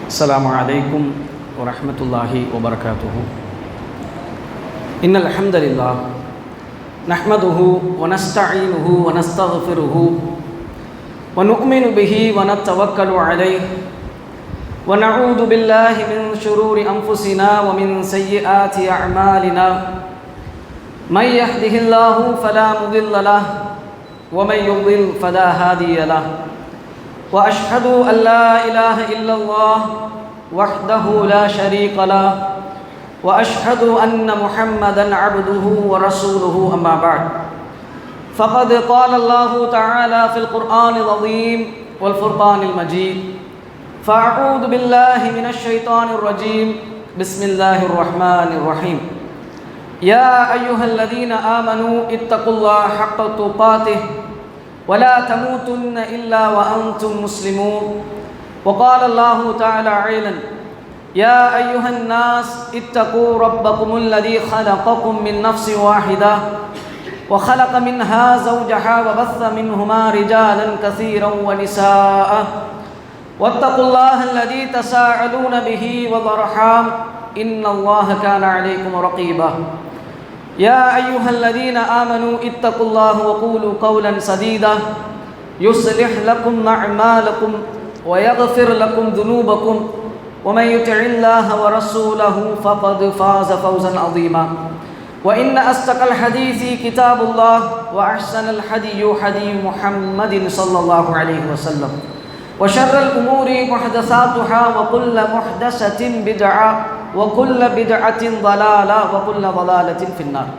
السلام عليكم ورحمة الله وبركاته. إن الحمد لله نحمده ونستعينه ونستغفره ونؤمن به ونتوكل عليه ونعوذ بالله من شرور أنفسنا ومن سيئات أعمالنا. من يهده الله فلا مضل له ومن يضلل فلا هادي له. وأشهد أن لا إله إلا الله وحده لا شريك له وأشهد أن محمدًا عبده ورسوله. أما بعد، فقد قال الله تعالى في القرآن العظيم والفرقان المجيد: فأعوذ بالله من الشيطان الرجيم. بسم الله الرحمن الرحيم. يا أيها الذين آمنوا اتقوا الله حق تقاته ولا تموتن إلا وأنتم مسلمون. وقال الله تعالى عيلا: يا أيها الناس اتقوا ربكم الذي خلقكم من نفس واحدة وخلق منها زوجها وبث منهما رجالا كثيرا ونساء واتقوا الله الذي تساءلون به والأرحام إن الله كان عليكم رقيبا. يا أيها الذين آمنوا اتقوا الله وقولوا قولا سديدا يصلح لكم أعمالكم ويغفر لكم ذنوبكم ومن يطع الله ورسوله فقد فاز فوزا عظيما. وإن أصدق الحديث كتاب الله وأحسن الهدي هدي محمد صلى الله عليه وسلم وشر الأمور محدثاتها وكل محدثة بدعة وكل بدعة ضلالة وكل ضلالة في النار.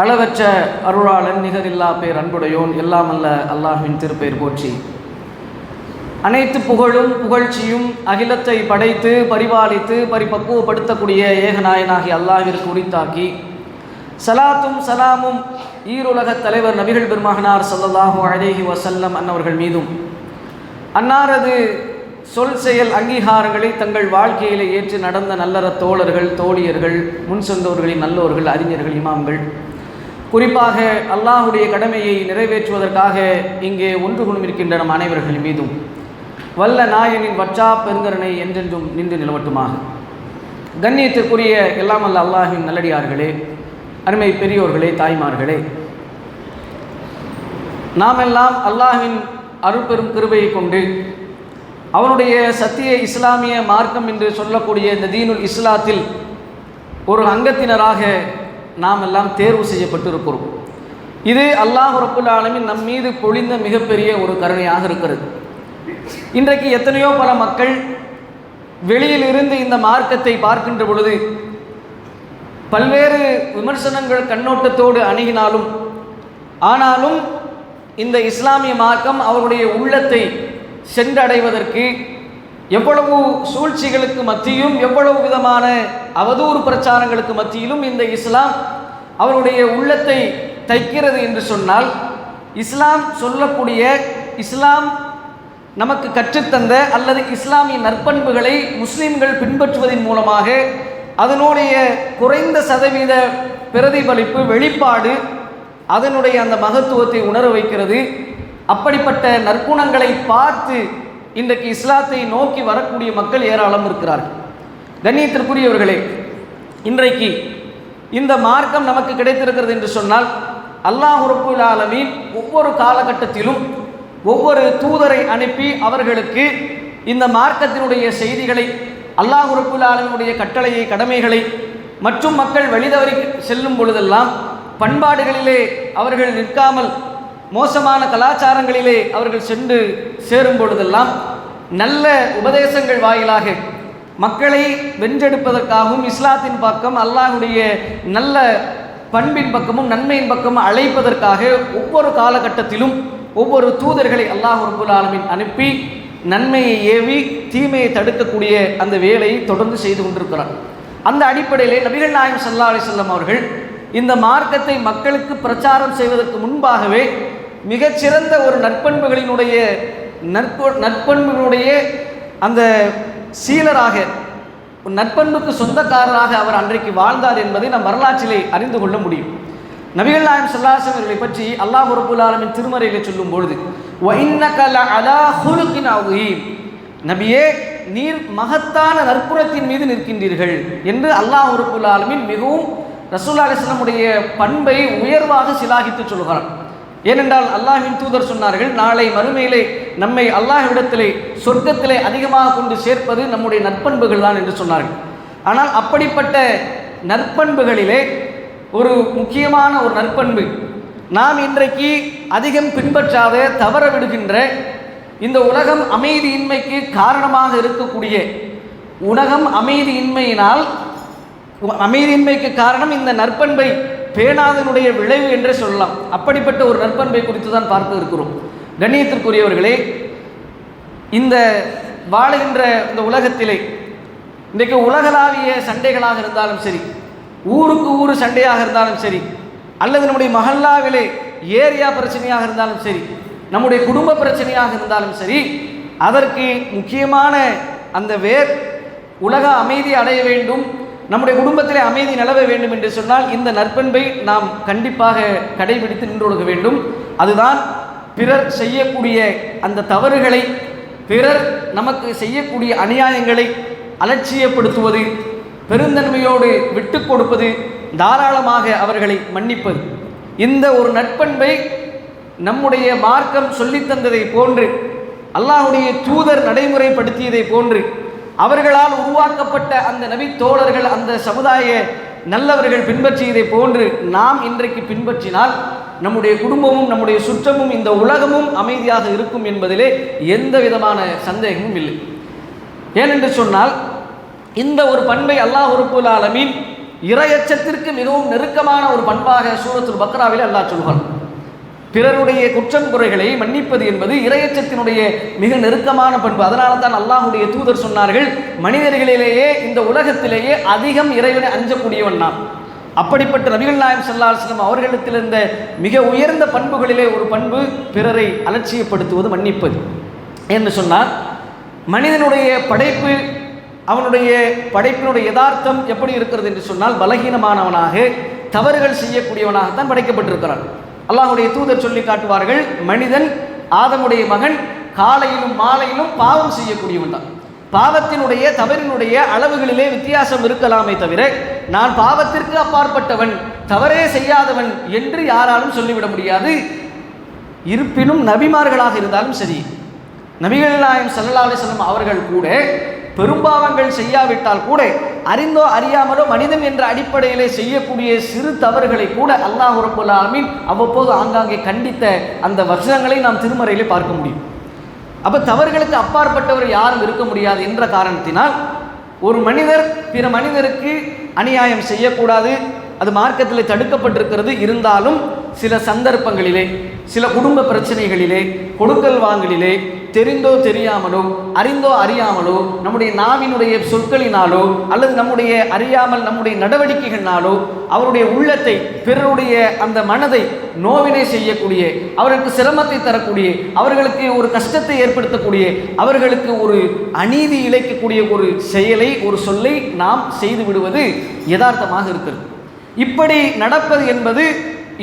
அளவற்ற அருளாளன் நிகரில்லா பேர் அன்புடையோன் எல்லாம் அல்ல அல்லாஹ்வின் திருப்பெயர் போற்றி. அனைத்து புகழும் புகழ்ச்சியும் அகிலத்தை படைத்து பரிபாலித்து பரிபக்குவப்படுத்தக்கூடிய ஏகநாயனாகி அல்லாஹ்விற்கு உரித்தாக்கி, சலாத்தும் சலாமும் ஈருலகத் தலைவர் நபிகள் பெருமகனார் ஸல்லல்லாஹு அலைஹி வஸல்லம் அன்னவர்கள் மீதும், அன்னாரது சொல் செயல் அங்கீகாரங்களை தங்கள் வாழ்க்கையிலே ஏற்று நடந்த நல்லற தோழர்கள் தோழியர்கள் முன் சென்றோர்களின் நல்லோர்கள் அறிஞர்கள் இமாம்கள், குறிப்பாக அல்லாஹுடைய கடமையை நிறைவேற்றுவதற்காக இங்கே ஒன்று குழுமிருக்கின்ற நம் அனைவர்கள் மீதும் வல்ல நாயனின் வற்றா பெருங்கருணை என்றென்றும் நின்று நிலவட்டுமாக. கண்ணியத்திற்குரிய எல்லாம் அல்ல அல்லாஹின் நல்லடியார்களே, அருமை பெரியோர்களே, தாய்மார்களே, நாமெல்லாம் அல்லாஹின் அருட்பெரும் கிருபையை கொண்டு அவனுடைய சத்திய இஸ்லாமிய மார்க்கம் என்று சொல்லக்கூடிய இந்த தீனுல் இஸ்லாத்தில் ஒரு அங்கத்தினராக நாம் எல்லாம் தேர்வு செய்யப்பட்டிருக்கிறோம். இது அல்லாஹ் ரப்புல் ஆலமீன் நம் மீது பொழிந்த மிகப்பெரிய ஒரு கருணையாக இருக்கிறது. இன்றைக்கு எத்தனையோ பல மக்கள் வெளியிலிருந்து இந்த மார்க்கத்தை பார்க்கின்ற பொழுது பல்வேறு விமர்சனங்கள் கண்ணோட்டத்தோடு அணுகினாலும், ஆனாலும் இந்த இஸ்லாமிய மார்க்கம் அவருடைய உள்ளத்தை சென்றடைவதற்கு எவ்வளவு சூழ்ச்சிகளுக்கு மத்தியும் எவ்வளவு விதமான அவதூறு பிரச்சாரங்களுக்கு மத்தியிலும் இந்த இஸ்லாம் அவருடைய உள்ளத்தை தைக்கிறது என்று சொன்னால், இஸ்லாம் சொல்லக்கூடிய, இஸ்லாம் நமக்கு கற்றுத்தந்த அல்லது இஸ்லாமிய நற்பண்புகளை முஸ்லிம்கள் பின்பற்றுவதன் மூலமாக அதனுடைய குறைந்த சதவீத பிரதிபலிப்பு வெளிப்பாடு அதனுடைய அந்த மகத்துவத்தை உணர வைக்கிறது. அப்படிப்பட்ட நற்குணங்களை பார்த்து இன்றைக்கு இஸ்லாத்தை நோக்கி வரக்கூடிய மக்கள் ஏராளம் இருக்கிறார்கள். கண்ணியத்திற்குரியவர்களே, இன்றைக்கு இந்த மார்க்கம் நமக்கு கிடைத்திருக்கிறது என்று சொன்னால், அல்லாஹ் ரப்புல் ஆலமீன் ஒவ்வொரு காலகட்டத்திலும் ஒவ்வொரு தூதரை அனுப்பி அவர்களுக்கு இந்த மார்க்கத்தினுடைய செய்திகளை, அல்லாஹ் ரப்புல் ஆலமீனுடைய கட்டளையை கடமைகளை மற்றும் மக்கள் வழிதவறி செல்லும் பொழுதெல்லாம் பண்பாடுகளிலே அவர்கள் நிற்காமல் மோசமான கலாச்சாரங்களிலே அவர்கள் சென்று சேரும் பொழுதெல்லாம் நல்ல உபதேசங்கள் வாயிலாக மக்களை வென்றெடுப்பதற்காகவும் இஸ்லாத்தின் பக்கம் அல்லாஹ்வுடைய நல்ல பண்பின் பக்கமும் நன்மையின் பக்கமும் அழைப்பதற்காக ஒவ்வொரு காலகட்டத்திலும் ஒவ்வொரு தூதர்களை அல்லாஹ் ரப்புல் ஆலமீன் அனுப்பி நன்மையை ஏவி தீமையை தடுக்கக்கூடிய அந்த வேலையை தொடர்ந்து செய்து கொண்டிருக்கிறார். அந்த அடிப்படையிலே நபிகள் நாயகம் ஸல்லல்லாஹு அலைஹி வஸல்லம் அவர்கள் இந்த மார்க்கத்தை மக்களுக்கு பிரச்சாரம் செய்வதற்கு முன்பாகவே மிகச்சிறந்த ஒரு நற்பண்புகளுடைய அந்த சீலராக, நற்பண்புக்கு சொந்தக்காரராக அவர் அன்றைக்கு வாழ்ந்தார் என்பதை நம் வரலாற்றிலே அறிந்து கொள்ள முடியும். நபிகள் நாயகம் ஸல்லல்லாஹு அலைஹி வஸல்லம் பற்றி அல்லாஹ் ரப்பல் ஆலமீன் திருமறையிலே சொல்லும் பொழுது வஇன்னக லஅலா ஹுலுகின் அதீம், நபியே நீர் மகத்தான நற்புறத்தின் மீது நிற்கின்றீர்கள் என்று அல்லாஹ் ரப்புல் ஆலமீன் மிகவும் ரசூலுல்லாஹி அலைஹி வஸல்லம் உடைய பண்பை உயர்வாக சிலாகித்து சொல்கிறார். ஏனென்றால் அல்லாஹ்வின் தூதர் சொன்னார்கள், நாளை மறுமையிலே நம்மை அல்லாஹ்விடத்திலே சொர்க்கத்திலே அதிகமாக கொண்டு சேர்ப்பது நம்முடைய நற்பண்புகள் தான் என்று சொன்னார்கள். ஆனால் அப்படிப்பட்ட நற்பண்புகளிலே ஒரு முக்கியமான ஒரு நற்பண்பு, நாம் இன்றைக்கு அதிகம் பின்பற்றாத தவற விடுகின்ற, இந்த உலகம் அமைதியின்மைக்கு காரணமாக இருக்கக்கூடிய, உலகம் அமைதியின்மைக்கு காரணம் இந்த நற்பண்பை பேணாதனுடைய விளைவு என்றே சொல்லலாம். அப்படிப்பட்ட ஒரு நற்பண்பை குறித்து தான் பார்க்க இருக்கிறோம். கண்ணியத்திற்குரியவர்களே, இந்த வாழுகின்ற இந்த உலகத்திலே இன்றைக்கு உலகளாவிய சண்டைகளாக இருந்தாலும் சரி, ஊருக்கு ஊர் சண்டையாக இருந்தாலும் சரி, அல்லது நம்முடைய மஹல்லாவிலே ஏரியா பிரச்சனையாக இருந்தாலும் சரி, நம்முடைய குடும்ப பிரச்சனையாக இருந்தாலும் சரி, அதற்கு முக்கியமான அந்த உலக அமைதி அடைய வேண்டும், நம்முடைய குடும்பத்திலே அமைதி நிலவ வேண்டும் என்று சொன்னால் இந்த நற்பண்பை நாம் கண்டிப்பாக கடைபிடித்து நின்றொழுக வேண்டும். அதுதான் பிறர் செய்யக்கூடிய அந்த தவறுகளை, பிறர் நமக்கு செய்யக்கூடிய அநியாயங்களை அலட்சியப்படுத்துவது, பெருந்தன்மையோடு விட்டு கொடுப்பது, தாராளமாக அவர்களை மன்னிப்பது. இந்த ஒரு நற்பண்பை நம்முடைய மார்க்கம் சொல்லித்தந்ததை போன்று, அல்லாஹ்வுடைய தூதர் நடைமுறைப்படுத்தியதை போன்று, அவர்களால் உருவாக்கப்பட்ட அந்த நபி தோழர்கள், அந்த சமுதாய நல்லவர்கள் பின்பற்றியதை போன்று நாம் இன்றைக்கு பின்பற்றினால் நம்முடைய குடும்பமும் நம்முடைய சுற்றமும் இந்த உலகமும் அமைதியாக இருக்கும் என்பதிலே எந்த விதமான சந்தேகமும் இல்லை. ஏனென்று சொன்னால் இந்த ஒரு பண்பை அல்லாஹ் ரப்புல் ஆலமீன் இறையச்சத்திற்கு மிகவும் நெருக்கமான ஒரு பண்பாக சூரத்துல் பக்ராவிலே அல்லாஹ் சொல்வான். பிறருடைய குற்றம் குறைகளை மன்னிப்பது என்பது இறையச்சத்தினுடைய மிக நெருக்கமான பண்பு. அதனால தான் அல்லாஹ்வுடைய தூதர் சொன்னார்கள், மனிதர்களிலேயே இந்த உலகத்திலேயே அதிகம் இறைவனை அஞ்சக்கூடியவன் நான். அப்படிப்பட்ட நபிகள் நாயகம் ஸல்லல்லாஹு அலைஹி வஸல்லம் அவர்களிடத்தில் இருந்த மிக உயர்ந்த பண்புகளிலே ஒரு பண்பு பிறரை அலட்சியப்படுத்துவது, மன்னிப்பது. என்று சொன்னால் மனிதனுடைய படைப்பு, அவனுடைய படைப்பினுடைய யதார்த்தம் எப்படி இருக்கிறது என்று சொன்னால் பலகீனமானவனாக, தவறுகள் செய்யக்கூடியவனாகத்தான் படைக்கப்பட்டிருக்கிறான். அல்லாஹ்வுடைய தூதர் சொல்லி காட்டுவார்கள், மனிதன் ஆதமுடைய மகன் காலையிலும் மாலையிலும் பாவம் செய்யக்கூடியவன் தான். பாவத்தினுடைய தவறினுடைய அளவுகளிலே வித்தியாசம் இருக்கலாமே தவிர நான் பாவத்திற்கு அப்பாற்பட்டவன், தவறே செய்யாதவன் என்று யாராலும் சொல்லிவிட முடியாது. இருப்பினும் நபிமார்களாக இருந்தாலும் சரி, நபிகள் நாயகம் ஸல்லல்லாஹு அலைஹி வஸல்லம் அவர்கள் கூட பெரும்பாவங்கள் செய்யாவிட்டால் கூட அறிந்தோ அறியாமலோ மனிதன் என்ற அடிப்படையிலே செய்யக்கூடிய சிறு தவறுகளை கூட அல்லாஹ் ரப்புல் ஆலமீன் அவ்வப்போது ஆங்காங்கே கண்டித்த அந்த வசனங்களை நாம் திருமறையிலே பார்க்க முடியும். அப்போ தவறுகளுக்கு அப்பாற்பட்டவர் யாரும் இருக்க முடியாது என்ற காரணத்தினால் ஒரு மனிதர் பிற மனிதருக்கு அநியாயம் செய்யக்கூடாது, அது மார்க்கத்தில் தடுக்கப்பட்டிருக்கிறது. இருந்தாலும் சில சந்தர்ப்பங்களிலே, சில குடும்ப பிரச்சனைகளிலே, கொடுக்கல் வாங்கலிலே தெரிந்தோ தெரியாமலோ, அறிந்தோ அறியாமலோ, நம்முடைய நாவினுடைய சொற்களினாலோ அல்லது நம்முடைய அறியாமல் நம்முடைய நடவடிக்கைகளினாலோ அவருடைய உள்ளத்தை, பிறருடைய அந்த மனதை நோவினை செய்யக்கூடிய, அவர்களுக்கு சிரமத்தை தரக்கூடிய, அவர்களுக்கு ஒரு கஷ்டத்தை ஏற்படுத்தக்கூடிய, அவர்களுக்கு ஒரு அநீதி இழைக்கக்கூடிய ஒரு செயலை, ஒரு சொல்லை நாம் செய்து விடுவது யதார்த்தமாக இருக்கிறது. இப்படி நடப்பது என்பது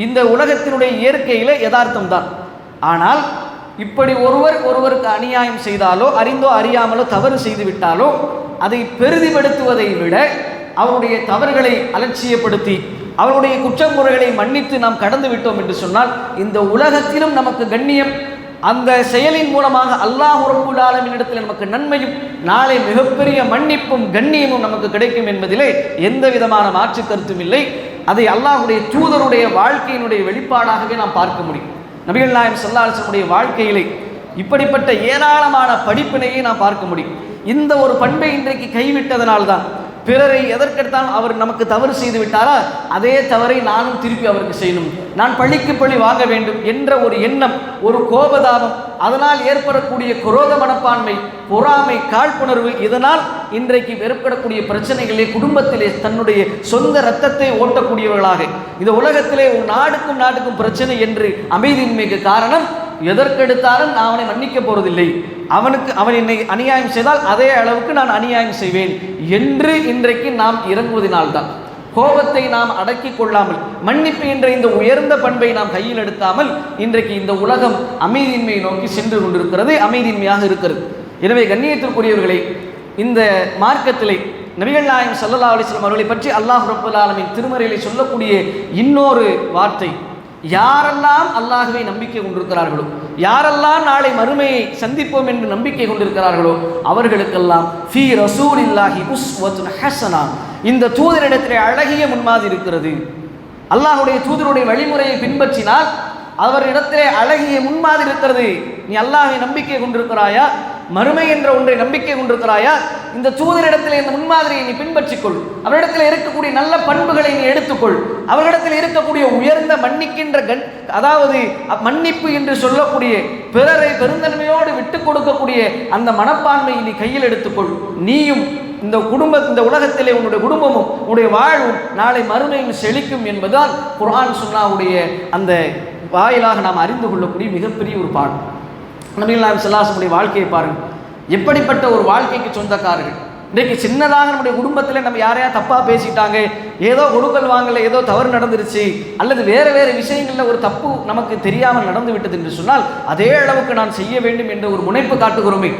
இந்த உலகத்தினுடைய இயற்கையில யதார்த்தம்தான். ஆனால் இப்படி ஒருவருக்கு அநியாயம் செய்தாலோ, அறிந்தோ அறியாமலோ தவறு செய்து விட்டாலோ அதை பெரிதிப்படுத்துவதை விட அவருடைய தவறுகளை அலட்சியப்படுத்தி அவருடைய குற்றமுறைகளை மன்னித்து நாம் கடந்து விட்டோம் என்று சொன்னால் இந்த உலகத்திலும் நமக்கு கண்ணியம், அந்த செயலின் மூலமாக அல்லாஹ் ரப்புல் ஆலமீனிடத்தில் நமக்கு நன்மையும் நாளை மிகப்பெரிய மன்னிப்பும் கண்ணியமும் நமக்கு கிடைக்கும் என்பதிலே எந்த விதமான மாற்று கருத்தும் இல்லை. அதை அல்லாஹ்வுடைய தூதருடைய வாழ்க்கையினுடைய வெளிப்பாடாகவே நாம் பார்க்க முடியும். நபிகள் நாயகம் ஸல்லல்லாஹு அலைஹி வஸல்லம் வாழ்க்கையிலே இப்படிப்பட்ட ஏராளமான படிப்பினையை நாம் பார்க்க முடியும். இந்த ஒரு பண்பை இன்றைக்கு கைவிட்டதனால்தான் பிறரை எதற்கெடுத்தாலும் அவர் நமக்கு தவறு செய்து விட்டாரா அதே தவறை நானும் திருப்பி அவருக்கு செய்யணும், நான் பழிக்கு பழி வாங்க வேண்டும் என்ற ஒரு எண்ணம், ஒரு கோபதாபம், அதனால் ஏற்படக்கூடிய குரோத மனப்பான்மை, பொறாமை, காழ்ப்புணர்வு, இதனால் இன்றைக்கு ஏற்படக்கூடிய பிரச்சனைகளே குடும்பத்திலே தன்னுடைய சொந்த இரத்தத்தை ஓட்டக்கூடியவர்களாக இந்த உலகத்திலே ஒரு நாட்டுக்கும் பிரச்சனை என்று அமைதியின்மைக்கு காரணம் எதற்கெடுத்தாலும் நான் அவனை மன்னிக்க போறதில்லை, அவன் என்னை அநியாயம் செய்தால் அதே அளவுக்கு நான் அநியாயம் செய்வேன் என்று இன்றைக்கு நாம் இறங்குவதனால்தான். கோபத்தை நாம் அடக்கி கொள்ளாமல் மன்னிப்பு என்ற இந்த உயர்ந்த பண்பை நாம் கையில் எடுத்தாமல் இன்றைக்கு இந்த உலகம் அமைதியின்மையை நோக்கி சென்று கொண்டிருக்கிறது, அமைதியின்மையாக இருக்கிறது. எனவே கண்ணியத்திற்குரியவர்களை இந்த மார்க்கத்திலே நபிகள் நாயகம் ஸல்லல்லாஹு அலைஹி வஸல்லம் அவர்களை பற்றி அல்லாஹ் ரப்பல் ஆலமீன் திருமறையிலே சொல்லக்கூடிய இன்னொரு வார்த்தை, யாரெல்லாம் அல்லாஹ்வை நம்பிக்கை கொண்டிருக்கிறார்களோ, யாரெல்லாம் நாளை மறுமையை சந்திப்போம் என்று நம்பிக்கை கொண்டிருக்கிறார்களோ அவர்களுக்கெல்லாம் ஃபீ ரசூலில்லாஹி உஸ்வத்துன் ஹஸனா, இந்த தூதரிடத்திலே அழகிய முன்மாதிரி இருக்கிறது. அல்லாஹ்வுடைய தூதருடைய வழிமுறையை பின்பற்றினால் அவரிடத்திலே அழகிய முன்மாதிரி இருக்கிறது. நீ அல்லாஹ்வை நம்பிக்கை கொண்டிருக்கிறாயா, மறுமை என்ற ஒன்றை நம்பிக்கை கொண்டிருக்கிறாயா, இந்த தூதரிடத்தில் இந்த முன்மாதிரியை நீ பின்பற்றிக்கொள். அவரிடத்தில் இருக்கக்கூடிய நல்ல பண்புகளை நீ எடுத்துக்கொள். அவரிடத்தில் இருக்கக்கூடிய உயர்ந்த மன்னிக்கின்ற அதாவது மன்னிப்பு என்று சொல்லக்கூடிய பிறரை பெருந்தன்மையோடு விட்டு கொடுக்கக்கூடிய அந்த மனப்பான்மையை நீ கையில் எடுத்துக்கொள். நீயும் இந்த உலகத்திலே உன்னுடைய குடும்பமும் உன்னுடைய வாழ்வும் நாளை மறுமையும் செழிக்கும் என்பதால் குர்ஆன் சுன்னாவுடைய அந்த வாயிலாக நாம் அறிந்து கொள்ளக்கூடிய மிகப்பெரிய ஒரு பாடம். நபிகள் நாயகம் ஸல்லல்லாஹு அலைஹி வஸல்லம் வாழ்க்கையை பாருங்கள், எப்படிப்பட்ட ஒரு வாழ்க்கைக்கு சொந்தக்காரர்கள். இன்றைக்கு சின்னதாக நம்முடைய குடும்பத்தில் நம்ம யாரையா தப்பாக பேசிட்டாங்க, ஏதோ கொடுக்கல் வாங்கல, ஏதோ தவறு நடந்துருச்சு, அல்லது வேறு வேறு விஷயங்களில் ஒரு தப்பு நமக்கு தெரியாமல் நடந்து விட்டது என்று சொன்னால் அதே அளவுக்கு நான் செய்ய வேண்டும் என்ற ஒரு முனைப்பு காட்டுகிறோமே.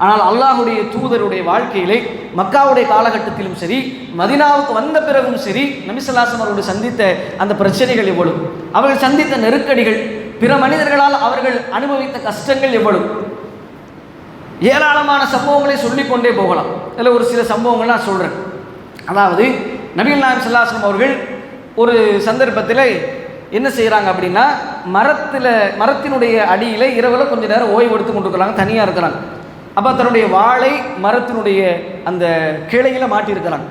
ஆனால் அல்லாஹுடைய தூதருடைய வாழ்க்கையிலே மக்காவுடைய காலகட்டத்திலும் சரி, மதீனாவுக்கு வந்த பிறகும் சரி, நபி ஸல்லல்லாஹு அலைஹி வஸல்லம் அவர்கள் சந்தித்த அந்த பிரச்சனைகள் எவ்வளவு, அவர்கள் சந்தித்த நெருக்கடிகள், பிற மனிதர்களால் அவர்கள் அனுபவித்த கஷ்டங்கள் எவ்வளவு, ஏராளமான சம்பவங்களை சொல்லிக்கொண்டே போகலாம். அதில் ஒரு சில சம்பவங்கள் நான் சொல்கிறேன். அதாவது நபிகள் நாயகம் ஸல்லல்லாஹு அலைஹி வஸல்லம் அவர்கள் ஒரு சந்தர்ப்பத்தில் என்ன செய்கிறாங்க அப்படின்னா, மரத்தினுடைய அடியில் இரவில் கொஞ்சம் நேரம் ஓய்வு எடுத்து கொண்டு இருக்கிறாங்க, தனியாக இருக்கிறாங்க. அப்போ தன்னுடைய வாளை மரத்தினுடைய அந்த கிளையில் மாட்டியிருக்கிறாங்க.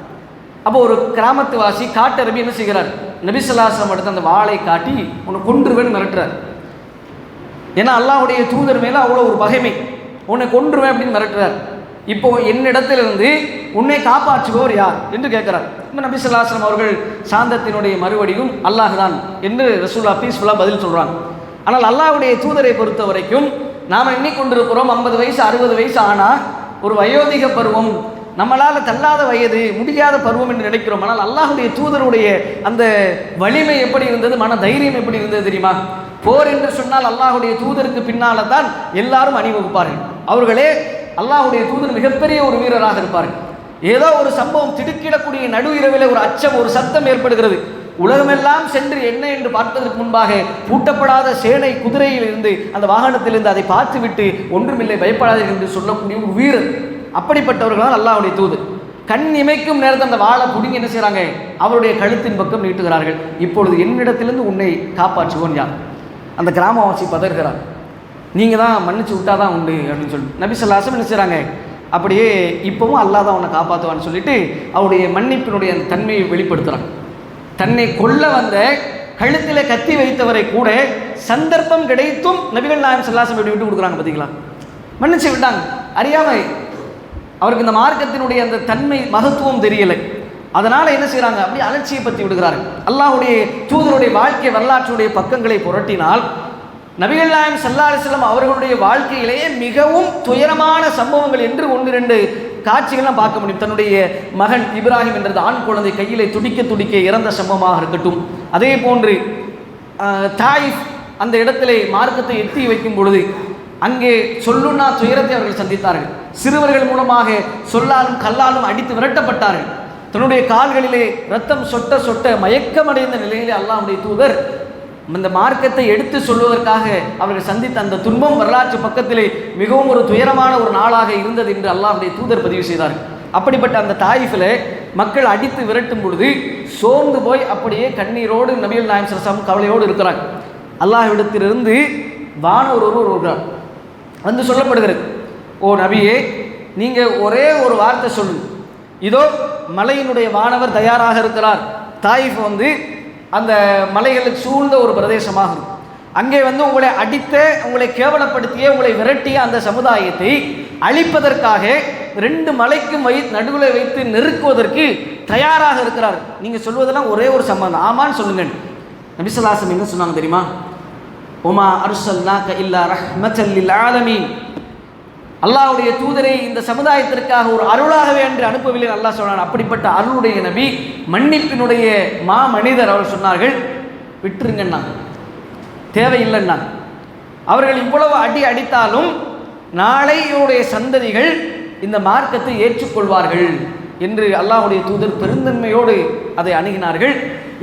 அப்போ ஒரு கிராமத்து வாசி காட்டரபி என்ன செய்கிறார், நபி ஸல்லல்லாஹு அலைஹி வஸல்லம் எடுத்து அந்த வாளை காட்டி உன்னை கொன்றுவேன்னு மிரட்டுறார். ஏன்னா அல்லாஹ்வுடைய தூதர் மேலே அவ்வளோ ஒரு பகைமை, உன்னை கொன்றுவேன் அப்படின்னு மிரட்டுறார். இப்போ என்னிடத்திலிருந்து உன்னை காப்பாற்றுபவர் யார் என்று கேட்கிறார். இப்போ நபி ஸல்லல்லாஹு அலைஹி வஸல்லம் அவர்கள் சாந்தத்தினுடைய மறுவடிவும் அல்லாஹ் தான் என்று ரசூலுல்லாஹ் பீஸ்ஃபுல்லாக பதில் சொல்கிறாங்க. ஆனால் அல்லாஹ்வுடைய தூதரை பொறுத்த வரைக்கும் நாம் எண்ணிக்கொண்டிருக்கிறோம் 50 வயசு 60 வயசு ஆனால் ஒரு வயோதிக பருவம், நம்மளால் தள்ளாத வயது, முடியாத பருவம் என்று நினைக்கிறோம். ஆனால் அல்லாஹ்வுடைய தூதருடைய அந்த வலிமை எப்படி இருந்தது, மன தைரியம் எப்படி இருந்தது தெரியுமா? போர் என்று சொன்னால் அல்லாஹ்வுடைய தூதருக்கு பின்னால தான் எல்லாரும் அணிவகுப்பார்கள். அவர்களே அல்லாஹ்வுடைய தூதர் மிகப்பெரிய ஒரு வீரராக இருப்பார்கள். ஏதோ ஒரு சம்பவம் திடுக்கிடக்கூடிய நடு இரவில் ஒரு அச்சம், ஒரு சத்தம் ஏற்படுகிறது. உலகமெல்லாம் சென்று என்ன என்று பார்ப்பதற்கு முன்பாக பூட்டப்படாத சேனை குதிரையில் இருந்து அந்த வாகனத்திலிருந்து அதை பார்த்துவிட்டு ஒன்றுமில்லை பயப்படாதீர்கள் என்று சொல்லக்கூடிய ஒரு வீரர். அப்படிப்பட்டவர்களால் அல்லாஹ்வுடைய தூதர் கண் இமைக்கும் நேரத்தில் அந்த வாளை பிடிங்கி என்ன செய்கிறாங்க, அவருடைய கழுத்தின் பக்கம் நீட்டுகிறார்கள். இப்பொழுது என்னிடத்திலிருந்து உன்னை காப்பாற்றுவோன் யார்? அந்த கிராமவாசி பதறுகிறார். நீங்கள் தான் மன்னிச்சு விட்டா தான் உண்டு அப்படின்னு சொல்லி நபி ஸல்லல்லாஹு அலைஹி வஸல்லம் என்ன செய்கிறாங்க, அப்படியே இப்போவும் அல்லாஹ் தான் உன்னை காப்பாற்றுவான்னு சொல்லிட்டு அவருடைய மன்னிப்பினுடைய அந்த தன்மையை வெளிப்படுத்துகிறாங்க. தன்னை கொல்ல வந்த கழுத்தில் கத்தி வைத்தவரை கூட சந்தர்ப்பம் கிடைத்தும் நபிகள் நாயகம் ஸல்லல்லாஹு அலைஹி வஸல்லம் விட்டு கொடுக்குறாங்க. பார்த்தீங்களா, மன்னிச்சு விட்டாங்க. அறியாமல் அவருக்கு இந்த மார்க்கத்தினுடைய அந்த தன்மை மகத்துவம் தெரியலை. அதனால் என்ன செய்கிறாங்க, அப்படி அலட்சியப்படுத்தி விடுகிறார்கள். அல்லாஹ்வுடைய தூதருடைய வாழ்க்கை வரலாற்றுடைய பக்கங்களை புரட்டினால் நபிகள் நாயகம் ஸல்லல்லாஹு அலைஹி வஸல்லம் அவர்களுடைய வாழ்க்கையிலேயே மிகவும் துயரமான சம்பவங்கள் என்று 1-2 காட்சிகள்லாம் பார்க்க முடியும். தன்னுடைய மகன் இப்ராஹிம் என்றது ஆண் குழந்தை கையிலே துடிக்க துடிக்க இறந்த சம்பவமாக இருக்கட்டும், அதே போன்று தாயிஃப் அந்த இடத்திலே மார்க்கத்தை எட்டி வைக்கும் பொழுது அங்கே சொல்லுன்னா துயரத்தை அவர்கள் சந்தித்தார்கள். சிறுவர்கள் மூலமாக சொல்லாலும் கல்லாலும் அடித்து விரட்டப்பட்டார்கள். தன்னுடைய கால்களிலே ரத்தம் சொட்ட சொட்ட மயக்கமடைந்த நிலையிலே அல்லாஹ்வுடைய தூதர் இந்த மார்க்கத்தை எடுத்து சொல்வதற்காக அவர்கள் சந்தித்த அந்த துன்பம் வரலாற்று பக்கத்திலே மிகவும் ஒரு துயரமான ஒரு நாளாக இருந்தது என்று அல்லாஹ்வுடைய தூதர் பதிவு செய்தார்கள். அப்படிப்பட்ட அந்த தாயிஃபில் மக்கள் அடித்து விரட்டும் பொழுது சோர்ந்து போய் அப்படியே கண்ணீரோடு நபிகள் நாயகம் ஸல்லல்லாஹு அலைஹி வஸல்லம் கவலையோடு இருக்கிறாங்க. அல்லாஹ்விடத்திலிருந்து வானவர் ஒருவர் வருகிறார். வந்து சொல்லப்படுகிறது, ஓ நபியே, நீங்கள் ஒரே ஒரு வார்த்தை சொல்லுங்க, இதோ மலையினுடைய வானவர் தயாராக இருக்கிறார். தாயிஃப் வந்து அந்த மலைகளுக்கு சூழ்ந்த ஒரு பிரதேசமாக இருக்கும். அங்கே வந்து உங்களை அடித்த, உங்களை கேவலப்படுத்திய, உங்களை விரட்டிய அந்த சமுதாயத்தை அழிப்பதற்காக 2 மலைக்கும் நடுவில் வைத்து நெருக்குவதற்கு தயாராக இருக்கிறார். நீங்கள் சொல்வதெல்லாம் ஒரே ஒரு சம்பந்தம், ஆமான்னு சொல்லுங்க. நபி ஸல்லல்லாஹு அலைஹி வஸல்லம் என்ன சொன்னாங்க தெரியுமா? ஒமா அர்ஸல்னாக இல்லா ரஹ்மத்தல் லில் ஆலமீன். அல்லாஹ்வுடைய தூதரை இந்த சமுதாயத்திற்காக ஒரு அருளாகவே என்று அனுப்பவில்லை அல்லாஹ் சொன்னான். அப்படிப்பட்ட அருளுடைய நபி, மன்னிப்பினுடைய மா மனிதர். அவர் சொன்னார்கள், விட்டுருங்கண்ணா, தேவையில்லைன்னா. அவர்கள் இவ்வளவு அடி அடித்தாலும் நாளை இவருடைய சந்ததிகள் இந்த மார்க்கத்தை ஏற்றுக்கொள்வார்கள் என்று அல்லாஹ்வுடைய தூதர் பெருந்தன்மையோடு அதை அணுகினார்கள்.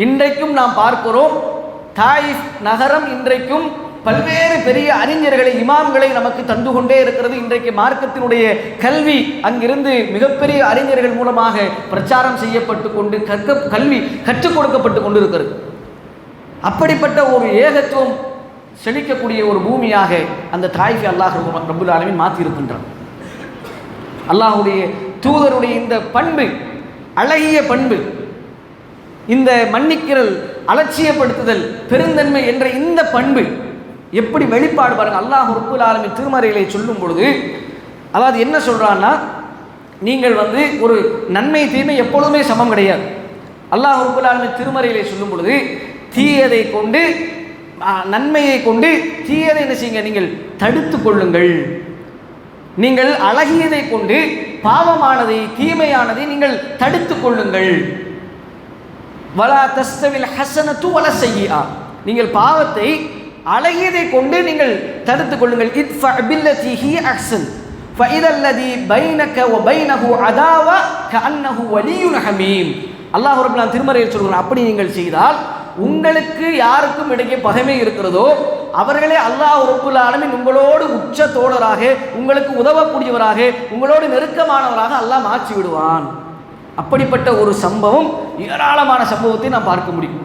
இன்றைக்கும் நாம் பார்க்கிறோம், தாயிஃப் நகரம் இன்றைக்கும் பல்வேறு பெரிய அறிஞர்களை, இமாம்களை நமக்கு தந்து கொண்டே இருக்கிறது. இன்றைக்கு மார்க்கத்தினுடைய கல்வி அங்கிருந்து மிகப்பெரிய அறிஞர்கள் மூலமாக பிரச்சாரம் செய்யப்பட்டு கொண்டு கல்வி கற்றுக் கொடுக்கப்பட்டு கொண்டு இருக்கிறது. அப்படிப்பட்ட ஒரு ஏகத்துவம் செழிக்கக்கூடிய ஒரு பூமியாக அந்த தாயிஃபை அல்லாஹ் ரப்புல் ஆலமீன் மாற்றி இருக்கின்றான். அல்லாஹ்வுடைய தூதருடைய இந்த பண்பு, அழகிய பண்பு, இந்த மன்னிக்கிறல், அலட்சியப்படுத்துதல், பெருந்தன்மை என்ற இந்த பண்பு எப்படி வெளிப்பாடு பாருங்க. அல்லாஹ் ரப்புல் ஆலமீன் திருமறையிலே சொல்லும் பொழுது, அதாவது என்ன சொல்றான்னா, நீங்கள் ஒரு நன்மை தீமை எப்பொழுதுமே சமம் கிடையாது. அல்லாஹ் ரப்புல் ஆலமீன் திருமறையிலே சொல்லும் பொழுது, தீயதை கொண்டு நன்மையை கொண்டு தீயதை என்ன செய்யுங்க, நீங்கள் தடுத்து கொள்ளுங்கள். நீங்கள் அழகியதை கொண்டு பாவமானதை, தீமையானதை நீங்கள் தடுத்து கொள்ளுங்கள். வலா தஸ்தவில் ஹஸனத்து வல ஸய்யிஆ, நீங்கள் பாவத்தை அழகியதை கொண்டு நீங்கள் தடுத்து கொள்ளுங்கள். இத்ஃபா பில்லதி ஹி அஹ்ஸன் ஃபஇதல்லதி பைனக வ பைனஹு அதாவா கஅன்னஹு வலியுன் ஹமீம். அல்லாஹ் ரப்பல் ஆலமீன் திருமறையில் சொல்கிறான், அப்படி நீங்கள் செய்தால் உங்களுக்கு யாருக்கும் இடையே பகைமை இருக்கிறதோ அவர்களே அல்லாஹ் ரப்புல் ஆலமீன் உங்களோடு உச்ச தோழராக, உங்களுக்கு உதவக்கூடியவராக, உங்களோடு நெருக்கமானவராக அல்லாஹ் மாற்றி விடுவான். அப்படிப்பட்ட ஒரு சம்பவம், ஏராளமான சம்பவத்தை நாம் பார்க்க முடியும்.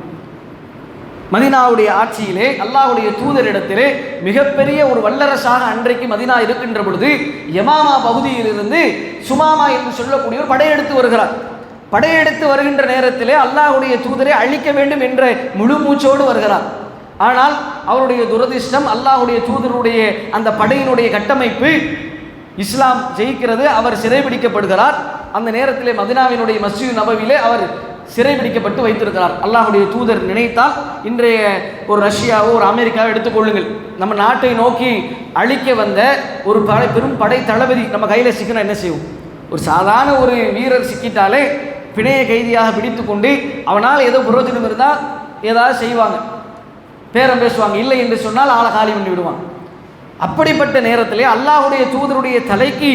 மதீனாவுடைய ஆட்சியிலே அல்லாஹ்வுடைய தூதரிடத்திலே மிகப்பெரிய ஒரு வல்லரசாக அன்றைக்கு மதீனா இருக்கின்ற பொழுது, யமாமா பகுதியிலிருந்து சுமாமா என்று சொல்லக்கூடிய ஒரு படையெடுத்து வருகிறார். படையெடுத்து வருகின்ற நேரத்திலே அல்லாஹ்வுடைய தூதரை அழிக்க வேண்டும் என்ற முழு மூச்சோடு வருகிறார். ஆனால் அவருடைய துரதிர்ஷ்டம், அல்லாஹ்வுடைய தூதருடைய அந்த படையினுடைய கட்டமைப்பு, இஸ்லாம் ஜெயிக்கிறது. அவர் சிறைபிடிக்கப்படுகிறார். அந்த நேரத்திலே மதீனாவினுடைய மஸ்ஜித் நபவியிலே அவர் சிறைபிடிக்கப்பட்டு வைத்திருக்கிறார். அல்லாஹ்வுடைய தூதர் நினைத்தால் இன்றைய ஒரு ரஷ்யாவோ ஒரு அமெரிக்காவோ எடுத்துக்கொள்ளுங்கள், நம்ம நாட்டை நோக்கி அழிக்க வந்த ஒரு பெரும் படை தளபதி நம்ம கையில் சிக்கினா என்ன செய்வோம்? ஒரு சாதாரண ஒரு வீரர் சிக்கிட்டாலே பிணைய கைதியாக பிடித்து கொண்டு அவனால் ஏதோ புரோஜனம் இருந்தால் ஏதாவது செய்வாங்க, பேரம் பேசுவாங்க. இல்லை என்று சொன்னால் ஆளை காலி பண்ணி விடுவாங்க. அப்படிப்பட்ட நேரத்திலே அல்லாஹ்வுடைய தூதருடைய தலைக்கு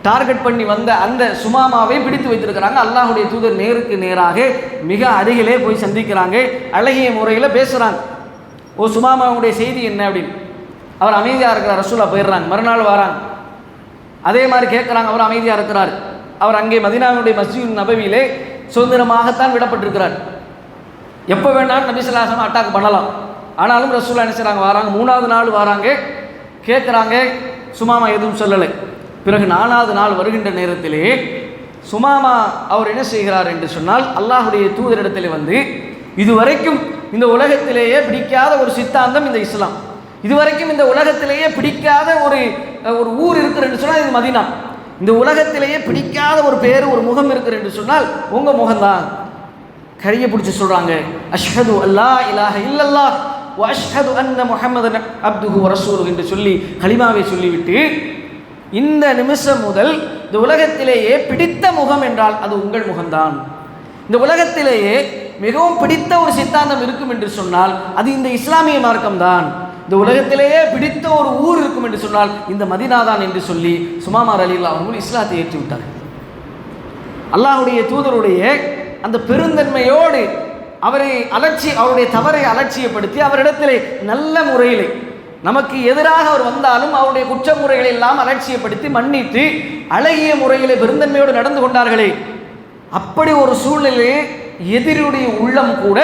டார்கெட் பண்ணி வந்த அந்த சுமாமாவை பிடித்து வைத்திருக்கிறாங்க. அல்லாஹ்வுடைய தூதர் நேருக்கு நேராக மிக அருகிலே போய் சந்திக்கிறாங்க. அழகிய முறையில் பேசுகிறாங்க. ஓ சுமாமாவுடைய செய்தி என்ன அப்படின்னு. அவர் அமைதியாக இருக்கிறார். ரசூலா போயிடுறாங்க. மறுநாள் வராங்க, அதே மாதிரி கேட்குறாங்க. அவர் அமைதியாக இருக்கிறார். அவர் அங்கே மதீனாவுடைய மஸ்ஜித் நபவியிலே சுதந்திரமாகத்தான் விடப்பட்டிருக்கிறார். எப்போ வேணாலும் நபி ஸல்லல்லாஹு அலைஹி வஸல்லம் அட்டாக் பண்ணலாம். ஆனாலும் ரசூலா என்ன செய்கிறாங்க, வராங்க. 3வது நாள் வராங்க, கேட்குறாங்க. சுமாமா எதுவும் சொல்லலை. பிறகு 4வது நாள் வருகின்ற நேரத்திலே சுமாமா அவர் என்ன செய்கிறார் என்று சொன்னால், அல்லாஹ்வுடைய தூதரிடத்தில் இதுவரைக்கும் இந்த உலகத்திலேயே பிடிக்காத ஒரு சித்தாந்தம் இந்த இஸ்லாம், இதுவரைக்கும் இந்த உலகத்திலேயே பிடிக்காத ஒரு ஊர் இருக்கிற என்று சொன்னால் இது மதீனா. இந்த உலகத்திலேயே பிடிக்காத ஒரு பேர், ஒரு முகம் இருக்கிற என்று சொன்னால் உங்கள் முகம்தான். கையை பிடிச்சி சொல்கிறாங்க, அஷ்ஹது அல்லா இலாஹ இல்லல்லாஹ் வ அஷ்ஹது அன்ன முஹம்மதன் அப்துஹு வ ரசூலுஹு என்று சொல்லி கலிமாவை சொல்லிவிட்டு, இந்த நிமிஷம் முதல் இந்த உலகத்திலேயே பிடித்த முகம் என்றால் அது உங்கள் முகம்தான். இந்த உலகத்திலேயே மிகவும் பிடித்த ஒரு சித்தாந்தம் இருக்கும் என்று சொன்னால் அது இந்த இஸ்லாமிய மார்க்கம்தான். இந்த உலகத்திலேயே பிடித்த ஒரு ஊர் இருக்கும் என்று சொன்னால் இந்த மதீனா தான் என்று சொல்லி சுமாமா ரலியல்லாஹு அன்ஹு இஸ்லாத்தை ஏற்றுவிட்டார். அல்லாஹ்வுடைய தூதருடைய அந்த பெருந்தன்மையோடு அவருடைய தவறை அலட்சியப்படுத்தி அவரிடத்திலே நல்ல முறையிலே நமக்கு எதிராக அவர் வந்தாலும் அவருடைய குற்றமுறைகளை எல்லாம் அலட்சியப்படுத்தி மன்னித்து அழகிய முறையிலே பெருந்தன்மையோடு நடந்து கொண்டார்களே, அப்படி ஒரு சூழ்நிலையே எதிரியுடைய உள்ளம் கூட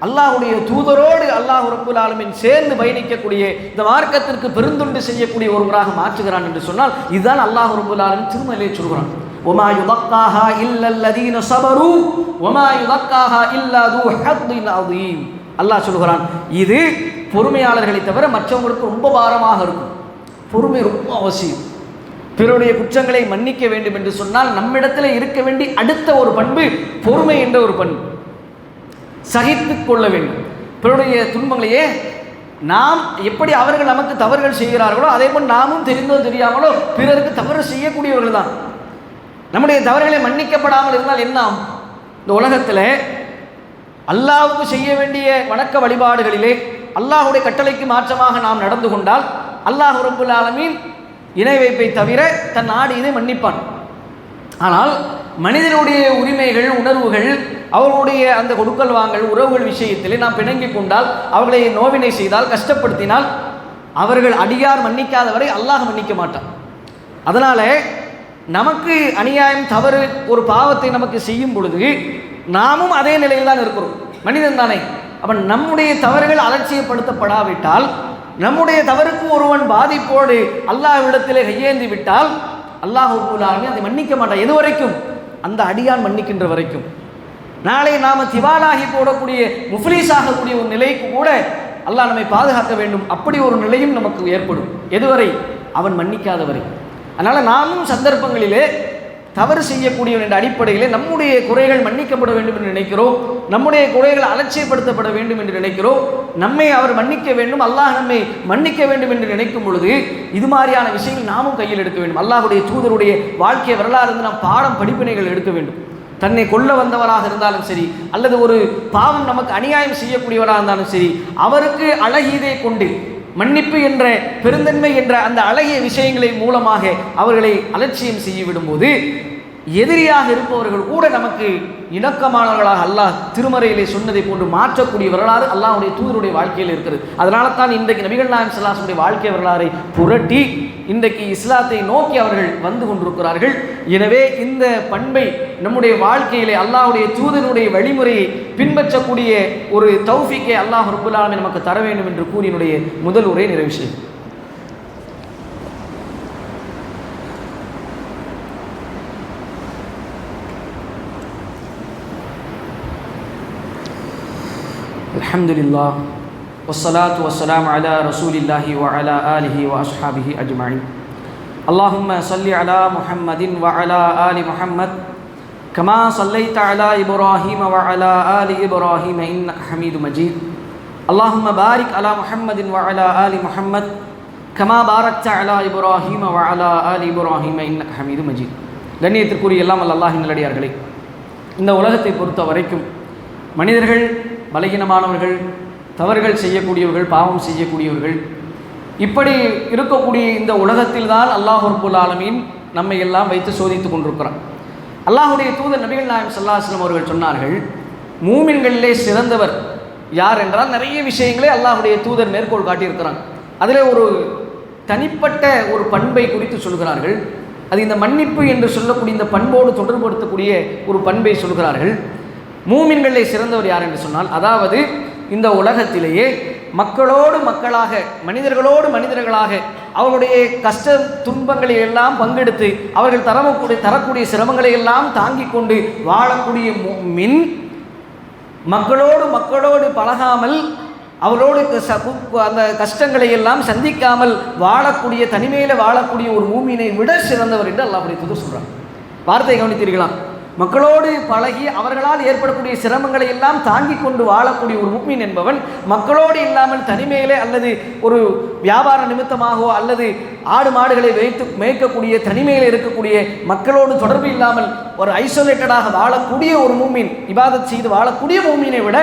அல்லாஹ்வுடைய தூதரோடு அல்லாஹ் ரப்புல் ஆலமீன் சேர்ந்து பயணிக்கக்கூடிய, இந்த மார்க்கத்திற்கு பெருந்தொண்டு செய்யக்கூடிய ஒருவராக மாற்றுகிறான் என்று சொன்னால் இதுதான் அல்லாஹ் ரப்புல் ஆலமீன் திருமறையிலே சொல்கிறான். وما يذكرها الا الذين صبروا وما يذكرها الا ذو حظ عظيم. அல்லாஹ் சொல்கிறான், இது பொறுமையாளர்களை தவிர மற்றவங்களுக்கு ரொம்ப பாரமாக இருக்கும். பொறுமை ரொம்ப அவசியம். பிறருடைய குற்றங்களை மன்னிக்க வேண்டும் என்று சொன்னால் நம்மிடத்தில் இருக்க வேண்டிய அடுத்த ஒரு பண்பு பொறுமை என்ற ஒரு பண்பு. சகித்து கொள்ள வேண்டும். பிறருடைய துன்பங்களையே நாம் எப்படி அவர்கள் நமக்கு தவறுகள் செய்கிறார்களோ அதே போல் நாமும் தெரிந்தோ தெரியாமலோ பிறருக்கு தவறு செய்யக்கூடியவர்கள் தான். நம்முடைய தவறுகளை மன்னிக்கப்படாமல் இருந்தால் என்ன ஆகும்? இந்த உலகத்தில் அல்லாஹ்வுக்கு செய்ய வேண்டிய வணக்க வழிபாடுகளிலே அல்லாஹ்வுடைய கட்டளைக்கு மாற்றமாக நாம் நடந்து கொண்டால் அல்லாஹ் ரப்புல் ஆலமீன் இணை வைப்பை தவிர தன் நாடு இதை மன்னிப்பான். ஆனால் மனிதனுடைய உரிமைகள், உணர்வுகள், அவர்களுடைய அந்த கொடுக்கல் வாங்கல், உறவுகள் விஷயத்திலே நாம் பிணங்கி கொண்டால், அவர்களை நோவினை செய்தால், கஷ்டப்படுத்தினால், அவர்கள் அடியார் மன்னிக்காதவரை அல்லாஹ் மன்னிக்க மாட்டான். அதனால் நமக்கு அநியாயம், தவறு, ஒரு பாவத்தை நமக்கு செய்யும் பொழுது நாமும் அதே நிலையில் தான் இருக்கிறோம், மனிதன் தானே. அப்போ நம்முடைய தவறுகள் அலட்சியப்படுத்தப்படாவிட்டால், நம்முடைய தவறுக்கு ஒருவன் பாதிப்போடு அல்லாஹ்விடத்திலே கையேந்தி விட்டால் அல்லாஹ் ரப்பல் ஆலமீன் அதை மன்னிக்க மாட்டான். எது வரைக்கும்? அந்த அடியான் மன்னிக்கின்ற வரைக்கும். நாளை நாம் திவாலாகி போடக்கூடிய, முஃப்லீஸ் ஆகக்கூடிய ஒரு நிலைக்கு கூட அல்லாஹ் நம்மை பாதுகாக்க வேண்டும். அப்படி ஒரு நிலையும் நமக்கு ஏற்படும். எதுவரை? அவன் மன்னிக்காதவரை. அதனால் நாமும் சந்தர்ப்பங்களிலே தவறு செய்யக்கூடியவன் என்ற அடிப்படையிலே நம்முடைய குறைகள் மன்னிக்கப்பட வேண்டும் என்று நினைக்கிறோம், நம்முடைய குறைகள் அலட்சியப்படுத்தப்பட வேண்டும் என்று நினைக்கிறோம். நம்மை அவர் மன்னிக்க வேண்டும், அல்லாஹ் நம்மை மன்னிக்க வேண்டும் என்று நினைக்கும் பொழுது இது மாதிரியான விஷயங்கள் நாமும் கையில் எடுக்க வேண்டும். அல்லாஹ்வுடைய தூதருடைய வாழ்க்கை வரலாறு இருந்து நாம் பாடம், படிப்பினைகள் எடுக்க வேண்டும். தன்னை கொல்ல வந்தவராக இருந்தாலும் சரி, அல்லது ஒரு பாவம் நமக்கு அநியாயம் செய்யக்கூடியவராக இருந்தாலும் சரி, அவருக்கு அழகியதை கொண்டு மன்னிப்பு என்ற, பெருந்தன்மை என்ற அந்த அழகிய விஷயங்களை மூலமாக அவர்களை அலட்சியம் செய்ய விடும்போது எதிரியாக இருப்பவர்கள் கூட நமக்கு இணக்கமானவர்களாக அல்லாஹ் திருமறையிலே சொன்னதை போன்று மாற்றக்கூடிய வரலாறு அல்லாஹ்வுடைய தூதருடைய வாழ்க்கையில் இருக்கிறது. அதனால தான் இன்றைக்கு நபிகள் நாயகம் ஸல்லல்லாஹு அலைஹி வஸல்லம் வாழ்க்கை வரலாறை புரட்டி இன்றைக்கு இஸ்லாத்தை நோக்கி அவர்கள் வந்து கொண்டிருக்கிறார்கள். எனவே இந்த பண்பை நம்முடைய வாழ்க்கையிலே அல்லாஹ்வுடைய தூதருடைய வழிமுறையை பின்பற்றக்கூடிய ஒரு தௌஃபீக்கை அல்லாஹ் ரப்பல் ஆலமீன் நமக்கு தர வேண்டும் என்று கூறி என்னுடைய முதல் உரை நிறைவு செய்கிறேன். அல்ஹம்துலில்லாஹ் வஸ்ஸலாத்து வஸ்ஸலாமு அலா ரசூலில்லாஹி வ அலா ஆலிஹி வ அஸ்ஹாபிஹி அஜ்மஈன். அல்லாஹும்ம ஸல்லி அலா முஹம்மதின் வ அலா ஆலி முஹம்மத் கமா ஸல்லைத அலா இப்ராஹீம வ அலா ஆலி இப்ராஹீம இன்னக ஹமீதும் மஜீத். அல்லாஹும்ம பாரிக் அலா முஹம்மதின் வ அலா ஆலி முஹம்மத் கமா பாரக்த அலா இப்ராஹீம வ அலா ஆலி இப்ராஹீம இன்னக ஹமீதும் மஜீத். கண்ணியத்திற்குரிய எல்லாம் அல்லாஹ்வின் நல்லடியார்களே, இந்த உலகத்தை பொறுத்த வரைக்கும் மனிதர்கள் பலகீனமானவர்கள், தவறுகள் செய்யக்கூடியவர்கள், பாவம் செய்யக்கூடியவர்கள், இப்படி இருக்கக்கூடிய இந்த உலகத்தில் தான் அல்லாஹ் ரப்பல் ஆலமீன் நம்மை எல்லாம் வைத்து சோதித்து கொண்டிருக்கிறான். அல்லாஹ்வுடைய தூதர் நபிகள் நாயகம் ஸல்லல்லாஹு அலைஹி வஸல்லம் அவர்கள் சொன்னார்கள், மூமின்களிலே சிறந்தவர் யார் என்றால் நிறைய விஷயங்களை அல்லாஹ்வுடைய தூதர் மேற்கோள் காட்டியிருக்கிறாங்க. அதில் ஒரு தனிப்பட்ட ஒரு பண்பை குறித்து சொல்கிறார்கள். அது இந்த மன்னிப்பு என்று சொல்லக்கூடிய இந்த பண்போடு தொடர்புபடுத்தக்கூடிய ஒரு பண்பை சொல்கிறார்கள். மூமின்களிலே சிறந்தவர் யார் என்று சொன்னால், அதாவது இந்த உலகத்திலேயே மக்களோடு மக்களாக, மனிதர்களோடு மனிதர்களாக அவர்களுடைய கஷ்ட துன்பங்களை எல்லாம் பங்கெடுத்து அவர்கள் தரக்கூடிய சிரமங்களை எல்லாம் தாங்கிக் கொண்டு வாழக்கூடிய மூமின், மக்களோடு பழகாமல் அவரோடு அந்த கஷ்டங்களை எல்லாம் சந்திக்காமல் வாழக்கூடிய, தனிமையில் வாழக்கூடிய ஒரு மூமினை விட சிறந்தவர் என்று அல்லாஹ்வுடைய தூதர் சொல்கிறார். வார்த்தையை கவனித்தீர்களா? மக்களோடு பழகி அவர்களால் ஏற்படக்கூடிய சிரமங்களை எல்லாம் தாங்கிக் கொண்டு வாழக்கூடிய ஒரு முஃமின் என்பவன் மக்களோடு இல்லாமல் தனிமையிலே அல்லது ஒரு வியாபார நிமித்தமாகவோ அல்லது ஆடு மாடுகளை வைத்து மேய்க்கக்கூடிய தனிமையில் இருக்கக்கூடிய, மக்களோடு தொடர்பு இல்லாமல் ஒரு ஐசோலேட்டடாக வாழக்கூடிய ஒரு முஃமின், இபாதத் செய்து வாழக்கூடிய முஃமினை விட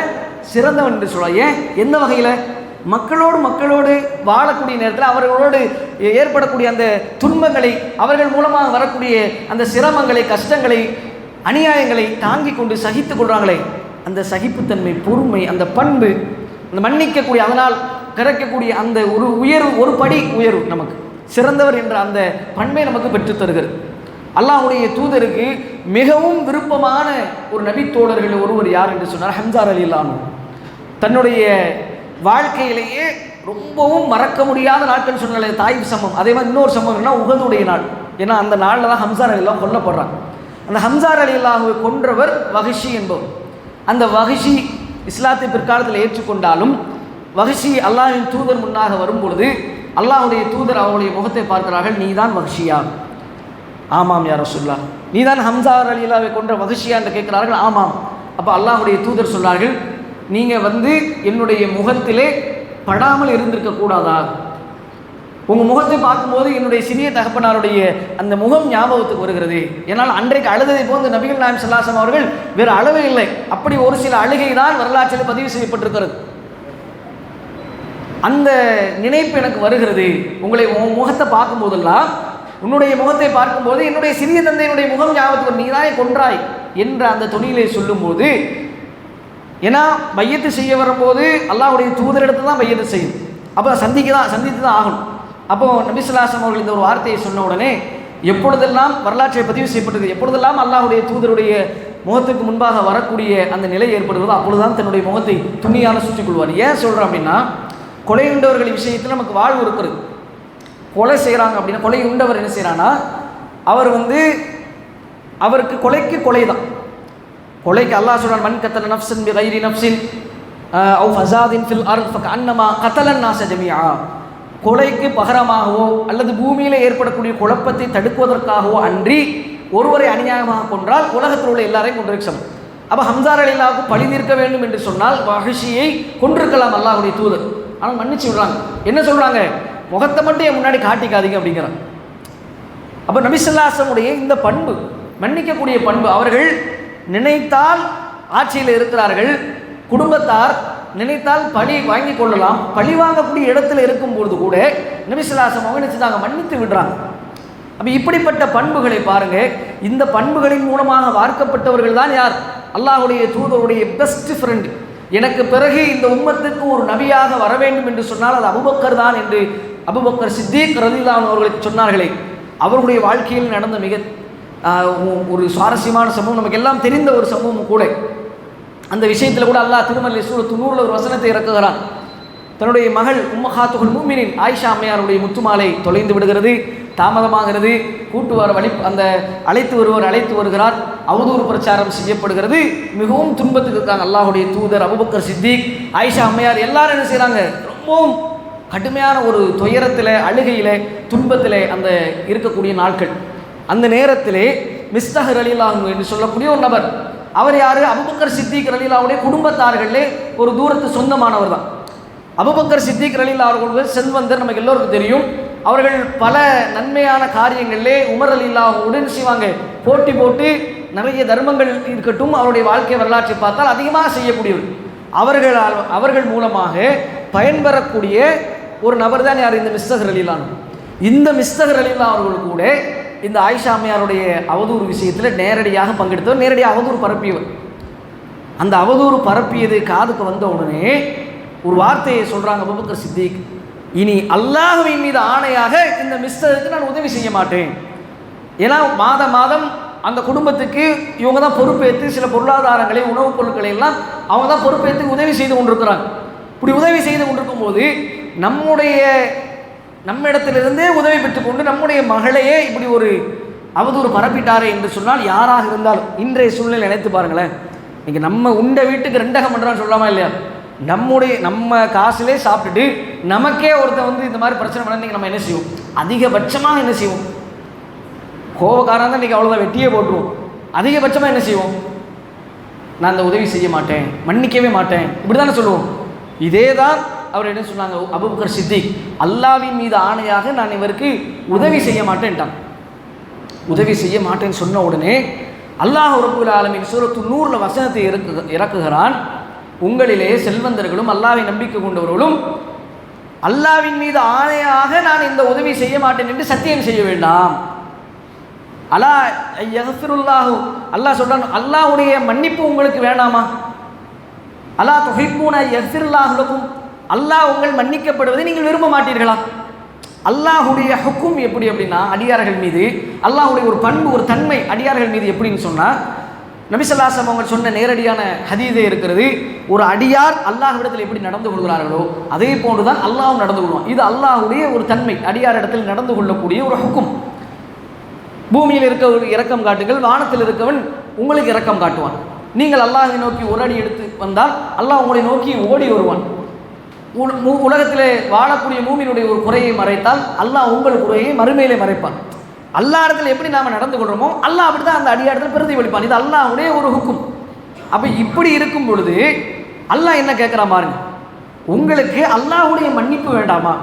சிறந்தவன் என்று சொல்ல. ஏன்? எந்த வகையில்? மக்களோடு வாழக்கூடிய நேரத்தில் அவர்களோடு ஏற்படக்கூடிய அந்த துன்பங்களை, அவர்கள் மூலமாக வரக்கூடிய அந்த சிரமங்களை, கஷ்டங்களை, அநியாயங்களை தாங்கி கொண்டு சகித்து கொள்கிறாங்களே, அந்த சகிப்புத்தன்மை, பொறுமை, அந்த பண்பு, அந்த மன்னிக்கக்கூடிய, அதனால் கிடைக்கக்கூடிய அந்த ஒரு உயர்வு, ஒரு படி உயர்வு, நமக்கு சிறந்தவர் என்ற அந்த பண்பை நமக்கு பெற்றுத் தருகிறது. அல்லாஹ்வுடைய தூதருக்கு மிகவும் விருப்பமான ஒரு நபி தோழர்கள் ஒருவர் யார் என்று சொன்னார், ஹம்ஸா ரலியல்லாஹு அன்ஹு. தன்னுடைய வாழ்க்கையிலேயே ரொம்பவும் மறக்க முடியாத நாட்கள் சொன்னாலே தாயிஃப் சம்பவம். அதே மாதிரி இன்னொரு சம்பவம்னா உஹதுடைய நாள். ஏன்னா அந்த நாளில் தான் ஹம்ஸா ரலியல்லாஹு கொல்லப்படுறாங்க. அந்த ஹம்ஸா ரலியல்லாஹுவை கொன்றவர் வஹ்ஷி என்பவர். அந்த வஹ்ஷி இஸ்லாத்தை பிற்காலத்தில் ஏற்றுக்கொண்டாலும் வஹ்ஷி அல்லாஹ்வின் தூதர் முன்னாக வரும்பொழுது அல்லாஹ்வுடைய தூதர் அவருடைய முகத்தை பார்க்கிறார்கள். நீ தான் வஹ்ஷியா? ஆமாம் யா ரசூலுல்லாஹ். நீ தான் ஹம்ஸா ரலியல்லாஹுவை கொன்ற வஹ்ஷியா என்று கேட்கிறார்கள். ஆமாம். அப்போ அல்லாஹ்வுடைய தூதர் சொன்னார்கள், நீங்கள் என்னுடைய முகத்திலே படாமல் இருந்திருக்க கூடாதா? உங்கள் முகத்தை பார்க்கும்போது என்னுடைய சிறிய தகப்பனாருடைய அந்த முகம் ஞாபகத்துக்கு வருகிறது. ஏன்னால் அன்றைக்கு அழுததை போன்று நபிகள் நாயகம் ஸல்லல்லாஹு அலைஹி வஸல்லம் அவர்கள் வேறு அழவே இல்லை. அப்படி ஒரு சில அழுகை தான் வரலாற்றில் பதிவு செய்யப்பட்டிருக்கிறது. அந்த நினைப்பு எனக்கு வருகிறது. உங்களை முகத்தை பார்க்கும் போதெல்லாம், உன்னுடைய முகத்தை பார்க்கும்போது என்னுடைய சிறிய தந்தையினுடைய முகம் ஞாபகத்துக்கு நீதானே கொன்றாய் என்ற அந்த துணியிலே சொல்லும்போது, ஏன்னா பையத்து செய்ய வரும்போது அல்லாஹ்வுடைய தூதரிடத்து தான் பையத்து செய்யும். அப்போ சந்தித்து தான் ஆகணும். அப்போது நபி ஸல்லல்லாஹு அலைஹி வஸல்லம் அவர்கள் இந்த ஒரு வார்த்தையை சொன்ன உடனே, எப்பொழுதெல்லாம் வரலாற்றை பதிவு செய்யப்பட்டது, எப்பொழுதெல்லாம் அல்லாஹ்வுடைய தூதருடைய முகத்துக்கு முன்பாக வரக்கூடிய அந்த நிலை ஏற்படுகிறதோ அப்பொழுதுதான் தன்னுடைய முகத்தை துணியால் சுற்றிக் கொள்வார். ஏன் சொல்கிறோம் அப்படின்னா, கொலை உண்டவர்கள் விஷயத்தில் நமக்கு வாழ்வு இருக்கிறது. கொலை செய்கிறாங்க அப்படின்னா, கொலை உண்டவர் என்ன செய்கிறான்னா, அவர் அவருக்கு கொலைக்கு கொலை தான். கொலைக்கு அல்லாஹ் சொல்றான், மன் கத்தல நஃப்ஸன் பிகைரி நஃப்ஸின் அவ் ஃபஸாதின் ஃபில் அர்த் ஃபகஅன்னமா கத்தலன் நாஸ ஜமீஆ. கொலைக்கு பகரமாகவோ அல்லது பூமியில் ஏற்படக்கூடிய குழப்பத்தை தடுக்குவதற்காகவோ அன்றி ஒருவரை அநியாயமாக கொன்றால் உலகத்தில் உள்ள எல்லாரையும் கொண்டிருக்க சமம். அப்போ ஹம்ஸா ரலியல்லாஹு பழி தீர்க்க வேண்டும் என்று சொன்னால் வஹ்ஷியை கொன்றிருக்கலாம் அல்லாஹ்வுடைய தூதர். ஆனால் மன்னிச்சு விடுறாங்க. என்ன சொல்கிறாங்க, முகத்தை மட்டும் என் முன்னாடி காட்டிக்காதீங்க அப்படிங்கிறாங்க. அப்போ நபி ஸல்லல்லாஹு அலைஹி வஸல்லம் இந்த பண்பு, மன்னிக்கக்கூடிய பண்பு, அவர்கள் நினைத்தால் ஆட்சியில் இருக்கிறார்கள், குடும்பத்தார் நினைத்தால் பழி வாங்கி கொள்ளலாம், பழி வாங்கக்கூடிய இடத்துல இருக்கும்போது கூட நபி ஸல்லல்லாஹு அலைஹி வஸல்லம் நினைச்சுட்டாங்க, மன்னித்து விடுறாங்க. அப்போ இப்படிப்பட்ட பண்புகளை பாருங்க. இந்த பண்புகளின் மூலமாக வார்க்கப்பட்டவர்கள் தான் யார்? அல்லாஹ்வுடைய தூதருடைய பெஸ்ட் ஃப்ரெண்ட். எனக்கு பிறகு இந்த உம்மத்துக்கு ஒரு நபியாக வர வேண்டும் என்று சொன்னால் அது அபூபக்கர் தான் என்று அபூபக்கர் சித்தீக் ரலியல்லாஹு அன்ஹு அவர்களுக்கு சொன்னார்களே, அவர்களுடைய வாழ்க்கையில் நடந்த மிக ஒரு சுவாரஸ்யமான சம்பவம், நமக்கு எல்லாம் தெரிந்த ஒரு சம்பவம் கூட. அந்த விஷயத்தில் கூட அல்லாஹ் திருமலை சூரத்து 90 ஒரு வசனத்தை இறக்குகிறான். தன்னுடைய மகள் உம்மஹாத்துல் முஃமினீன் ஆயிஷா அம்மையாருடைய முத்துமாலை தொலைந்து விடுகிறது, தாமதமாகிறது. அந்த அழைத்து வருகிறார், அவதூறு பிரச்சாரம் செய்யப்படுகிறது, மிகவும் துன்பத்துக்கு இருக்காங்க. அல்லாஹ்வுடைய தூதர், அபூபக்கர் சித்திக், ஆயிஷா அம்மையார் எல்லாரும் என்ன செய்கிறாங்க, ரொம்பவும் கடுமையான ஒரு துயரத்தில், அழுகையில், துன்பத்தில் அந்த இருக்கக்கூடிய நாட்கள். அந்த நேரத்திலே மிஸ்தஹ் ரலியல்லாஹு அன்ஹு என்று சொல்லக்கூடிய ஒரு நபர், அவர் யார்? அபூபக்கர் சித்திக் ரலியல்லாஹுடைய குடும்பத்தார்களே ஒரு தூரத்து சொந்தமானவர் தான். அபூபக்கர் சித்திக் ரலியல்லாஹு அவர்கள் செல்வந்தர், நமக்கு எல்லோருக்கும் தெரியும். அவர்கள் பல நன்மையான காரியங்களிலே உமர் ரலியல்லாஹுவுடன் செய்வாங்க, போட்டி போட்டு நிறைய தர்மங்கள் இருக்கட்டும், அவருடைய வாழ்க்கை வரலாற்றை பார்த்தால் அதிகமாக செய்யக்கூடியவர். அவர்கள் மூலமாக பயன்பெறக்கூடிய ஒரு நபர் தான் யார்? இந்த மிஸ்தஹ் ரலியல்லாஹு. இந்த மிஸ்தஹ் ரலியல்லாஹு அவர்கள் கூட இந்த ஆயிஷா அம்மையாருடைய அவதூறு விஷயத்தில் நேரடியாக பங்கெடுத்தவர், நேரடியாக அவதூறு பரப்பியவர். அந்த அவதூறு பரப்பியது காதுக்கு வந்த உடனே ஒரு வார்த்தையை சொல்கிறாங்க அபூபக்கர் சித்திக், இனி அல்லாஹ்வின் மீது ஆணையாக இந்த மிஸ்தருக்கு நான் உதவி செய்ய மாட்டேன். ஏன்னா மாதம் அந்த குடும்பத்துக்கு இவங்க தான் பொறுப்பேற்று சில பொருளாதாரங்களை, உணவுப் பொருட்களை எல்லாம் அவங்க தான் பொறுப்பேற்று உதவி செய்து கொண்டிருக்கிறாங்க. இப்படி உதவி செய்து கொண்டிருக்கும் போது நம்மிடத்திலிருந்தே உதவி பெற்றுக்கொண்டு நம்முடைய மகளையே இப்படி ஒரு அவதூறு பரப்பிட்டாரே என்று சொன்னால், யாராக இருந்தாலும் இன்றைய சூழ்நிலை நினைத்து பாருங்களேன். இன்னைக்கு நம்ம உண்ட வீட்டுக்கு ரெண்டகம் பண்ணுறான்னு சொல்லாமா இல்லையா? நம்ம காசுலே சாப்பிட்டுட்டு நமக்கே ஒருத்தன் இந்த மாதிரி பிரச்சனை பண்ணி நம்ம என்ன செய்வோம்? அதிகபட்சமாக என்ன செய்வோம்? கோபக்காரன் தான் இன்றைக்கி அவ்வளோதான், வெட்டியே போட்டுருவோம். அதிகபட்சமாக என்ன செய்வோம்? நான் அந்த உதவி செய்ய மாட்டேன், மன்னிக்கவே மாட்டேன், இப்படி தானே சொல்லுவோம். இதே தான் அவர் என்ன சொன்னாங்க, அபூபக்கர் சித்திக், அல்லாஹ்வின் மீது ஆணையாக நான் இவருக்கு உதவி செய்ய மாட்டேன்ட்டான். உதவி செய்ய மாட்டேன்னு சொன்ன உடனே அல்லாஹ் ரப்பல் ஆலமீன் சூரத்து 100 வசனத்தை இறக்குகிறான். உங்களிலே செல்வந்தர்களும் அல்லாஹ்வை நம்பிக்கை கொண்டவர்களும் அல்லாஹ்வின் மீது ஆணையாக நான் இந்த உதவி செய்ய மாட்டேன் என்று சத்தியம் செய்ய வேண்டாம். அலா யக்ஃபிருல்லாஹு, அல்லாஹ் சொல்றான், அல்லாஹ்வுடைய மன்னிப்பு உங்களுக்கு வேண்டாமா? அலா துஹிப்பூன யக்ஃபிருல்லாஹு லக்கும், அல்லாஹ் உங்கள் மன்னிக்கப்படுவதை நீங்கள் விரும்ப மாட்டீர்களா? அல்லாஹுடைய ஹுக்கும் எப்படி அப்படின்னா, அடியார்கள் மீது அல்லாஹுடைய ஒரு பண்பு, ஒரு தன்மை அடியார்கள் மீது எப்படின்னு சொன்னால், நபி ஸல்லல்லாஹு அலைஹி வஸல்லம் அவங்க சொன்ன நேரடியான ஹதீஸே இருக்கிறது. ஒரு அடியார் அல்லாஹ்விடத்தில் எப்படி நடந்து கொள்கிறார்களோ அதே போன்று தான் அல்லாஹ்வும் நடந்து கொள்வான். இது அல்லாஹுடைய ஒரு தன்மை, அடியார் இடத்தில் நடந்து கொள்ளக்கூடிய ஒரு ஹுக்கும். பூமியில் இருக்கவன் இரக்கம் காட்டுங்கள், வானத்தில் இருக்கவன் உங்களுக்கு இரக்கம் காட்டுவான். நீங்கள் அல்லாஹ்வை நோக்கி ஒரு அடி எடுத்து வந்தால் அல்லாஹ் உங்களை நோக்கி ஓடி வருவான். உலகத்திலே வாழக்கூடிய மூமினுடைய ஒரு குறையை மறைத்தால் அல்லாஹ் உங்கள் குறையை மறுமையிலே மறைப்பான். அல்லாஹ் இடத்துல எப்படி நாம் நடந்து கொள்கிறோமோ அல்லாஹ் அப்படி தான் அந்த அடியாரத்தில் பிரதிபலிப்பான். இது அல்லாஹ்வுடைய ஒரு ஹுக்கும். அப்போ இப்படி இருக்கும் பொழுது அல்லாஹ் என்ன கேட்குறான் பாருங்க, உங்களுக்கு அல்லாஹ்வுடைய மன்னிப்பு வேண்டாமா?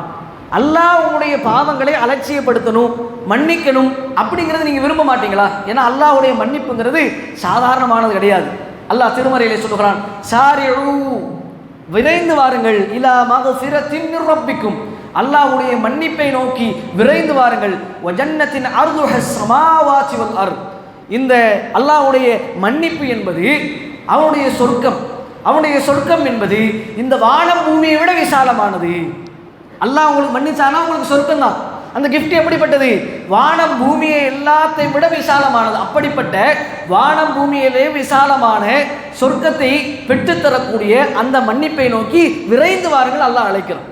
அல்லாஹ் உங்களுடைய பாவங்களை அலட்சியப்படுத்தணும், மன்னிக்கணும் அப்படிங்கிறது நீங்கள் விரும்ப மாட்டீங்களா? ஏன்னா அல்லாஹ்வுடைய மன்னிப்புங்கிறது சாதாரணமானது கிடையாது. அல்லாஹ் திருமறையிலே சொல்லுகிறான், சாரிஉ விரைந்து வாருங்கள், இலா மக்ஃபிரத்தின் மிர் ரப்பிக்கும், அல்லாஹ்வுடைய மன்னிப்பை நோக்கி விரைந்து வாருங்கள், வ ஜன்னத்தின் அர்துஹஸ் ஸமாவாதி வல் அர்த், இந்த அல்லாஹ்வுடைய மன்னிப்பு என்பது அவனுடைய சொர்க்கம், அவனுடைய சொர்க்கம் என்பது இந்த வானம் பூமியை விட விசாலமானது. அல்லாஹ் உங்களுக்கு மன்னிச்சானா உங்களுக்கு சொர்க்கம் தான். அந்த கிஃப்ட் எப்படிப்பட்டது? வானம் பூமியை எல்லாத்தையும் விட விசாலமானது. அப்படிப்பட்ட வானம் பூமியிலே விசாலமான சொர்க்கத்தை பெற்றுத்தரக்கூடிய அந்த மன்னிப்பை நோக்கி விரைந்து வாருங்கள் அல்லாஹ் அழைக்கிறான்.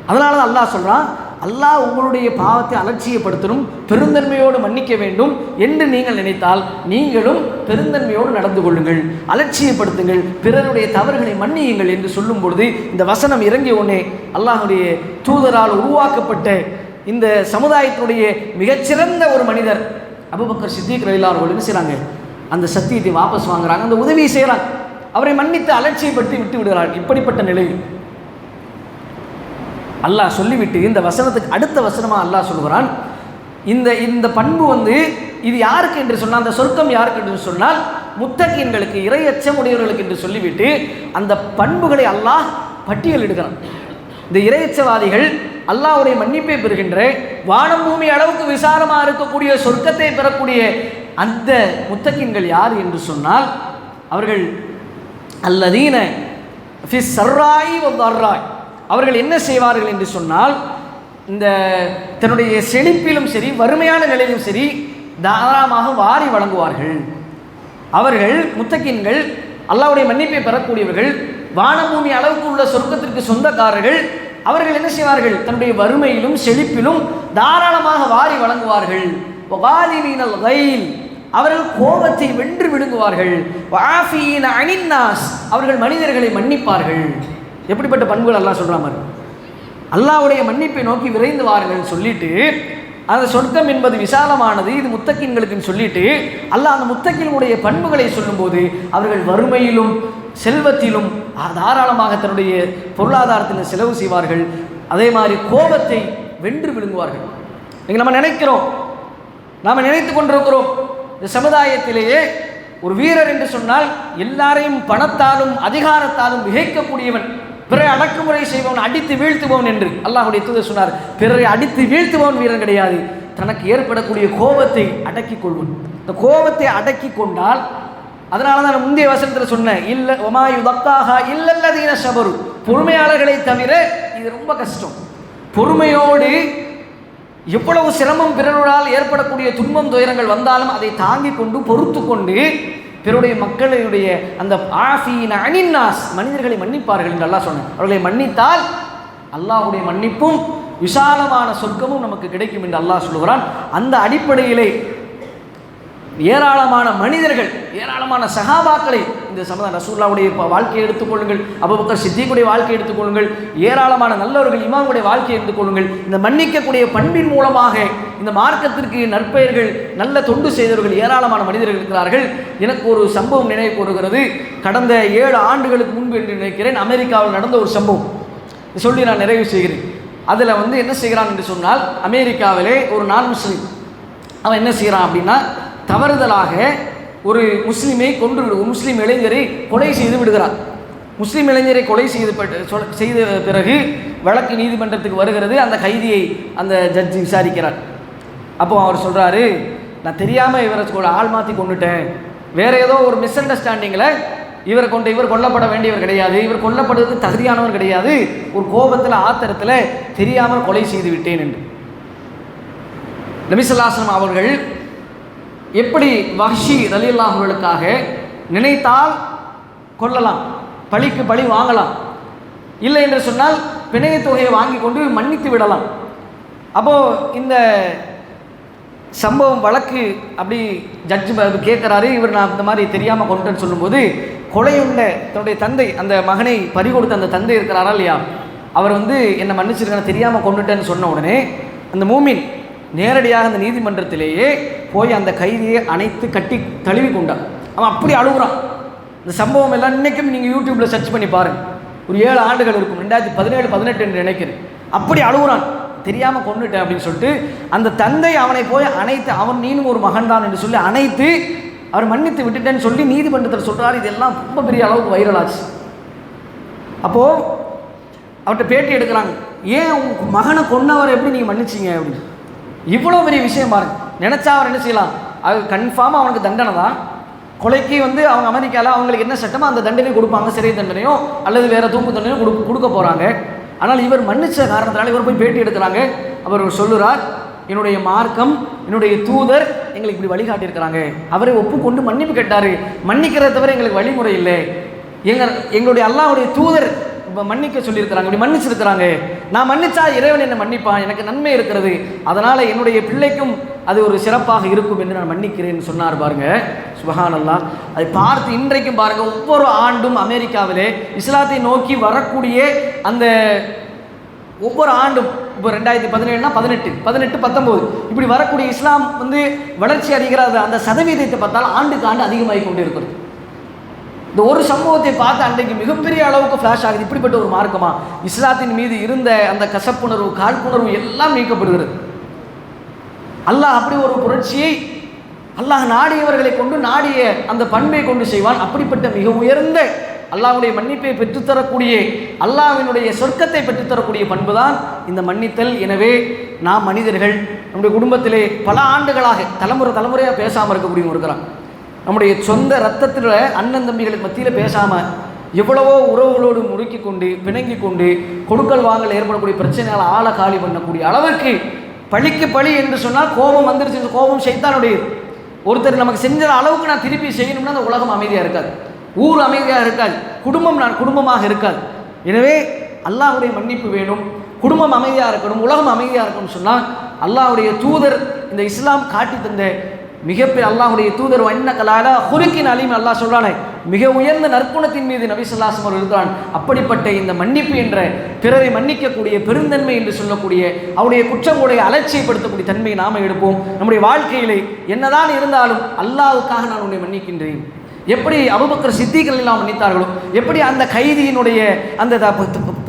அதனால தான் அல்லாஹ் சொல்றான், அல்லாஹ் உங்களுடைய பாவத்தை அலட்சியப்படுத்தணும், பெருந்தன்மையோடு மன்னிக்க வேண்டும் என்று நீங்கள் நினைத்தால் நீங்களும் பெருந்தன்மையோடு நடந்து கொள்ளுங்கள், அலட்சியப்படுத்துங்கள், பிறருடைய தவறுகளை மன்னியுங்கள் என்று சொல்லும் பொழுது இந்த வசனம் இறங்கிய உடனே அல்லாஹ்வுடைய தூதரால் உருவாக்கப்பட்ட இந்த சமுதாயத்தினுடைய மிகச்சிறந்த ஒரு மனிதர் அபூபக்கர் சித்திக் ரலியல்லாஹு அன்ஹு என்ன செய்கிறாங்க? அந்த சத்தியத்தை வாபஸ் வாங்குறாங்க, அந்த உதவியை செய்கிறாங்க, அவரை மன்னித்து அலட்சியப்படுத்தி விட்டு விடுகிறார்கள். இப்படிப்பட்ட நிலையில் அல்லாஹ் சொல்லிவிட்டு இந்த வசனத்துக்கு அடுத்த வசனமாக அல்லாஹ் சொல்கிறான், இந்த பண்பு இது யாருக்கு என்று சொன்னால், அந்த சொர்க்கம் யாருக்கு என்று சொன்னால் முத்தகீன்களுக்கு, இறையச்சம் உடையவர்களுக்கு என்று சொல்லிவிட்டு அந்த பண்புகளை அல்லாஹ் பட்டியலிடுகிறான். இந்த இறையச்சவாதிகள் அல்லாஹ்வுடைய மன்னிப்பை பெறுகின்ற வானம் பூமி அளவுக்கு விசாலமாக இருக்கக்கூடிய சொர்க்கத்தை பெறக்கூடிய அந்த முத்தகீன்கள் யார் என்று சொன்னால் அவர்கள் அல்லதீன ஃபிஸ் ஸர்ராயி வ ضர்ராய், அவர்கள் என்ன செய்வார்கள் என்று சொன்னால் இந்த தன்னுடைய செழிப்பிலும் சரி வறுமையான நிலையிலும் சரி தாராளமாக வாரி வழங்குவார்கள். அவர்கள் முத்தகீன்கள், அல்லாஹ்வுடைய மன்னிப்பை பெறக்கூடியவர்கள், வானபூமி அளவுக்கு உள்ள சொர்க்கத்திற்கு சொந்தக்காரர்கள். அவர்கள் என்ன செய்வார்கள்? தன்னுடைய வறுமையிலும் செழிப்பிலும் தாராளமாக வாரி வழங்குவார்கள். வகாலிமீனல் கைல், அவர்கள் கோபத்தை வென்று விழுங்குவார்கள். வஆஃபீன அனின் நாஸ், அவர்கள் மனிதர்களை மன்னிப்பார்கள். எப்படிப்பட்ட பண்புகள் அல்லாஹ் சொல்ற மாதிரி அல்லாஹ்வுடைய மன்னிப்பை நோக்கி விரைந்து வாருங்கள் சொல்லிட்டு, அந்த சொர்க்கம் என்பது விசாலமானது, இது முத்தகீன்களுக்குன்னு சொல்லிட்டு அல்லாஹ் அந்த முத்தகீன்களுடைய பண்புகளை சொல்லும்போது அவர்கள் வறுமையிலும் செல்வத்திலும் தாராளமாக தன்னுடைய பொருளாதாரத்தில் செலவு செய்வார்கள். அதே மாதிரி கோபத்தை வென்று விழுங்குவார்கள். நீங்கள் நம்ம நினைக்கிறோம், நாம் நினைத்து கொண்டிருக்கிறோம் இந்த சமுதாயத்திலேயே ஒரு வீரர் என்று சொன்னால் எல்லாரையும் பணத்தாலும் அதிகாரத்தாலும் மிகைக்கக்கூடியவன், பிறரை அடக்குமுறை செய்பவன், அடித்து வீழ்த்துபவன் என்று அல்லாஹ்வுடைய தூதர் சொன்னார். பிறரை அடித்து வீழ்த்துபவன் வீரன் கிடையாது, தனக்கு ஏற்படக்கூடிய கோபத்தை அடக்கி கொள்வன். இந்த கோபத்தை அடக்கி கொண்டால், அதனால தான் முந்தைய வசனத்தில் சொன்னேன், இல்ல ஒமாயு தக்காஹா இல்லல்லதீன ஸபரு, பொறுமையாளர்களை தவிர இது ரொம்ப கஷ்டம். பொறுமையோடு எவ்வளவு சிரமம் பிறரால் ஏற்படக்கூடிய துன்பம் துயரங்கள் வந்தாலும் அதை தாங்கி கொண்டு பொறுத்து கொண்டு பிறருடைய மக்களுடைய அந்த ஆஃபீன அனின்னாஸ், மனிதர்களை மன்னிப்பார்கள் என்று அல்லாஹ் சொன்னார். அவர்களை மன்னித்தால் அல்லாஹ்வுடைய மன்னிப்பும் விசாலமான சொர்க்கமும் நமக்கு கிடைக்கும் என்று அல்லாஹ் சொல்லுகிறான். அந்த அடிப்படையிலே ஏராளமான மனிதர்கள், ஏராளமான சஹாபாக்களை இந்த சமுதாயம், ரசூலுல்லாஹ்வுடைய வாழ்க்கையை எடுத்துக்கொள்ளுங்கள், அபூபக்கர் சித்திக்குடைய வாழ்க்கையை எடுத்துக்கொள்ளுங்கள், ஏராளமான நல்லவர்கள் இமாமுடைய வாழ்க்கையை எடுத்துக்கொள்ளுங்கள். இந்த மன்னிக்கக்கூடிய பண்பின் மூலமாக இந்த மார்க்கத்திற்கு நற்பெயர்கள், நல்ல தொண்டு செய்தவர்கள் ஏராளமான மனிதர்கள் இருக்கிறார்கள். எனக்கு ஒரு சம்பவம் நினைவு கூறுகிறது. கடந்த 7 ஆண்டுகளுக்கு முன்பு என்று நினைக்கிறேன், அமெரிக்காவில் நடந்த ஒரு சம்பவம் சொல்லி நான் நிறைவு செய்கிறேன். அதில் என்ன செய்கிறான் என்று சொன்னால், அமெரிக்காவிலே ஒரு நான் முஸ்லீம் அவன் என்ன செய்கிறான் அப்படின்னா, தவறுதலாக ஒரு முஸ்லீமை கொன்று ஒரு முஸ்லீம் இளைஞரை கொலை செய்து விடுகிறார். முஸ்லீம் இளைஞரை கொலை செய்த பிறகு வழக்கு நீதிமன்றத்துக்கு வருகிறது. அந்த கைதியை அந்த ஜட்ஜி விசாரிக்கிறார். அப்போ அவர் சொல்கிறாரு, நான் தெரியாமல் இவரை ஆள் மாற்றி கொண்டுட்டேன், வேறு ஏதோ ஒரு மிஸ் அண்டர்ஸ்டாண்டிங்கில் இவர் கொல்லப்பட வேண்டியவர் கிடையாது, இவர் கொல்லப்படுறதுக்கு தகுதியானவர் கிடையாது, ஒரு கோபத்தில் ஆத்திரத்தில் தெரியாமல் கொலை செய்து விட்டேன் என்று. நபி ஸல்லல்லாஹு அலைஹி வஸல்லம் அவர்கள் எப்படி வஹ்ஷி ரலியல்லாஹு அவர்களுக்காக நினைத்தால் கொல்லலாம், பழிக்கு பழி வாங்கலாம், இல்லை என்று சொன்னால் பிணைய தொகையை வாங்கி கொண்டு மன்னித்து விடலாம். அப்போது இந்த சம்பவம் வழக்கு அப்படி ஜட்ஜு கேட்குறாரு, இவர் நான் இந்த மாதிரி தெரியாமல் கொண்டுன்னு சொல்லும்போது, கொலையுண்ட தன்னுடைய தந்தை, அந்த மகனை பறிகொடுத்த அந்த தந்தை இருக்கிறாரா இல்லையா, அவர் என்னை மன்னிச்சிருக்கான தெரியாமல் கொண்டுட்டேன்னு சொன்ன உடனே அந்த மூமின் நேரடியாக அந்த நீதிமன்றத்திலேயே போய் அந்த கைதியை அணைத்து கட்டி தழுவி கொண்டான். அவன் அப்படி அழுகுறான். இந்த சம்பவம் எல்லாம் இன்றைக்கும் நீங்கள் யூடியூப்பில் சர்ச் பண்ணி பாருங்கள். ஒரு 7 ஆண்டுகள் இருக்கும், 2017-18 என்று நினைக்கிறேன். அப்படி அழுகுறான், தெரியாமல் கொண்டுட்டேன் அப்படின்னு சொல்லிட்டு. அந்த தந்தை அவனை போய் அணைத்து, அவன் நீனும் ஒரு மகன் தான் என்று சொல்லி அணைத்து அவர் மன்னித்து விட்டுட்டேன்னு சொல்லி நீதிமன்றத்தில் சொல்கிறார். இதெல்லாம் ரொம்ப பெரிய அளவுக்கு வைரல் ஆச்சு. அப்போது அவர்கிட்ட பேட்டி எடுக்கிறாங்க, ஏன் உங்கள் மகனை கொன்னவரை எப்படி நீங்கள் மன்னிச்சிங்க அப்படின்னு. இவ்வளோ பெரிய விஷயம் பாருங்க. நினச்சா அவர் என்ன செய்யலாம், அது கன்ஃபார்மாக அவனுக்கு தண்டனை தான். கொலைக்கு அவங்க அமெரிக்காவில் அவங்களுக்கு என்ன சட்டமோ அந்த தண்டனை கொடுப்பாங்க, சிறை தண்டனையோ அல்லது வேறு தூக்கு தண்டனையோ கொடுக்க போகிறாங்க. ஆனால் இவர் மன்னிச்ச காரணத்தினால இவர் போய் பேட்டி எடுக்கிறாங்க. அவர் சொல்லுறார், என்னுடைய மார்க்கம், என்னுடைய தூதர் எங்களுக்கு இப்படி வழிகாட்டியிருக்கிறாங்க, அவரை ஒப்புக்கொண்டு மன்னிப்பு கேட்டார், மன்னிக்கிறத தவிர எங்களுக்கு வழிமுறை இல்லை, எங்களுடைய அல்லாஹ்வுடைய தூதர் மன்னிக்க சொல்லியிருக்கிறாங்க, இப்படி மன்னிச்சிருக்கிறாங்க, நான் மன்னிச்சா இறைவன் என்னை மன்னிப்பான், எனக்கு நன்மை இருக்கிறது, அதனால் என்னுடைய பிள்ளைக்கும் அது ஒரு சிறப்பாக இருக்கும் என்று நான் மன்னிக்கிறேன்னு சொன்னார் பாருங்க. சுப்ஹானல்லாஹ். அதை பார்த்து இன்றைக்கும் பாருங்க, ஒவ்வொரு ஆண்டும் அமெரிக்காவிலே இஸ்லாத்தை நோக்கி வரக்கூடிய அந்த ஒவ்வொரு ஆண்டும், இப்போ 2017னா 18, 19 இப்படி வரக்கூடிய இஸ்லாம் வளர்ச்சி அடைகிற அந்த சதவீதத்தை பார்த்தால் ஆண்டுக்கு ஆண்டு அதிகமாகி கொண்டு இருக்கிறது. இந்த ஒரு சம்பவத்தை பார்த்து அன்றைக்கு மிகப்பெரிய அளவுக்கு ஃப்ளாஷ் ஆகுது, இப்படிப்பட்ட ஒரு மார்க்கமா, இஸ்லாத்தின் மீது இருந்த அந்த கசப்புணர்வு, காழ்ப்புணர்வு எல்லாம் நீக்கப்படுகிறது. அல்லாஹ் அப்படி ஒரு புரட்சியை அல்லாஹ் நாடியவர்களை கொண்டு, நாடிய அந்த பண்பை கொண்டு செய்வான். அப்படிப்பட்ட மிக உயர்ந்த அல்லாஹ்வுடைய மன்னிப்பை பெற்றுத்தரக்கூடிய, அல்லாஹ்வினுடைய சொர்க்கத்தை பெற்றுத்தரக்கூடிய பண்பு தான் இந்த மன்னித்தல். எனவே நாம் மனிதர்கள் நம்முடைய குடும்பத்திலே பல ஆண்டுகளாக தலைமுறையாக பேசாமல் இருக்கக்கூடியவங்க இருக்கிறான். நம்முடைய சொந்த ரத்தத்தில் அண்ணன் தம்பிகளுக்கு மத்தியில் பேசாமல் எவ்வளவோ உறவுகளோடு முறுக்கி கொண்டு பிணங்கி கொண்டு கொடுக்கல் வாங்கல் ஏற்படக்கூடிய பிரச்சனையால் ஆளை காலி பண்ணக்கூடிய அளவுக்கு பழிக்கு பழி என்று சொன்னால் கோபம் வந்துருச்சு. கோபம் சைத்தானுடைய ஒருத்தர் நமக்கு செஞ்ச அளவுக்கு நான் திருப்பி செய்யணும்னா அந்த உலகம் அமைதியாக இருக்காது, ஊர் அமைதியாக இருக்காது, குடும்பமாக இருக்காது. எனவே அல்லாஹ்வுடைய மன்னிப்பு வேணும், குடும்பம் அமைதியாக இருக்கணும், உலகம் அமைதியாக இருக்கணும்னு சொன்னால் அல்லாஹ்வுடைய தூதர் இந்த இஸ்லாம் காட்டி தந்த மிகப்பெரிய அல்லாஹ்வுடைய தூதர் வண்ணக்கலால ஹுலுக்கின் அலீம், அல்லாஹ் சொல்றானே மிக உயர்ந்த நற்குணத்தின் மீது நபி ஸல்லல்லாஹு அலைஹி வஸல்லம் இருக்கிறான். அப்படிப்பட்ட இந்த மன்னிப்பு என்ற பிறரை மன்னிக்கக்கூடிய பெருந்தன்மை என்று சொல்லக்கூடிய அவருடைய குற்றங்களுடைய அலட்சியப்படுத்தக்கூடிய தன்மையை நாம எடுப்போம். நம்முடைய வாழ்க்கையிலே என்னதான் இருந்தாலும் அல்லாஹ்வுக்காக நான் உன்னை மன்னிக்கின்றேன். எப்படி அபூபக்கர் சித்திகள் எல்லாம் மன்னித்தார்களோ, எப்படி அந்த கைதியினுடைய அந்த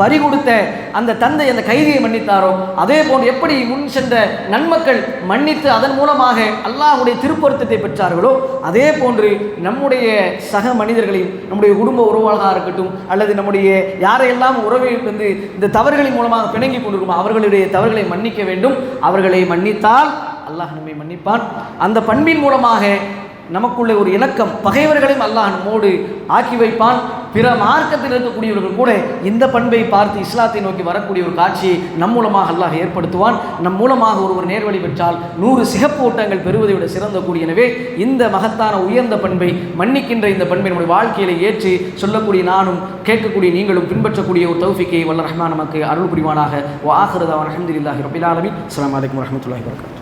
பறி கொடுத்த அந்த தந்தை அந்த கைதியை மன்னித்தாரோ, அதே போன்று எப்படி முன் சென்ற நன்மக்கள் மன்னித்து அதன் மூலமாக அல்லாஹ்வுடைய திருப்பொருத்தத்தை பெற்றார்களோ, அதே போன்று நம்முடைய சக மனிதர்களையும், நம்முடைய குடும்ப உறவாக இருக்கட்டும் அல்லது நம்முடைய யாரையெல்லாம் உறவை இந்த தவறுகளின் மூலமாக பிணங்கி கொண்டிருக்கும் அவர்களுடைய தவறுகளை மன்னிக்க வேண்டும். அவர்களை மன்னித்தால் அல்லாஹ் நம்மை மன்னிப்பான். அந்த பண்பின் மூலமாக நமக்குள்ளே ஒரு இலக்கம், பகைவர்களையும் அல்லாஹ் நம்மோடு ஆக்கி வைப்பான். பிற மார்க்கத்தில் இருக்கக்கூடியவர்கள் கூட இந்த பண்பை பார்த்து இஸ்லாத்தை நோக்கி வரக்கூடிய ஒரு காட்சியை நம் மூலமாக அல்லாஹ் ஏற்படுத்துவான். நம் மூலமாக ஒருவர் நேர்வழி பெற்றால் 100 சிகப்பு ஓட்டங்கள் பெறுவதை விட சிறந்த கூடியனவே இந்த மகத்தான உயர்ந்த பண்பை, மன்னிக்கின்ற இந்த பண்பை நம்முடைய வாழ்க்கையில ஏற்று சொல்லக்கூடிய நானும் கேட்கக்கூடிய நீங்களும் பின்பற்றக்கூடிய ஒரு தௌஃபீக்கை வல்ல ரஹ்மான் நமக்கு அருள் புரிவானாக. வ ஆகிரு தஅவானா அல்ஹம்துலில்லாஹி ரப்பில் ஆலமீன். அஸ்ஸலாமு அலைக்கும் வரஹ்மத்துல்லாஹி வபரகாத்துஹு.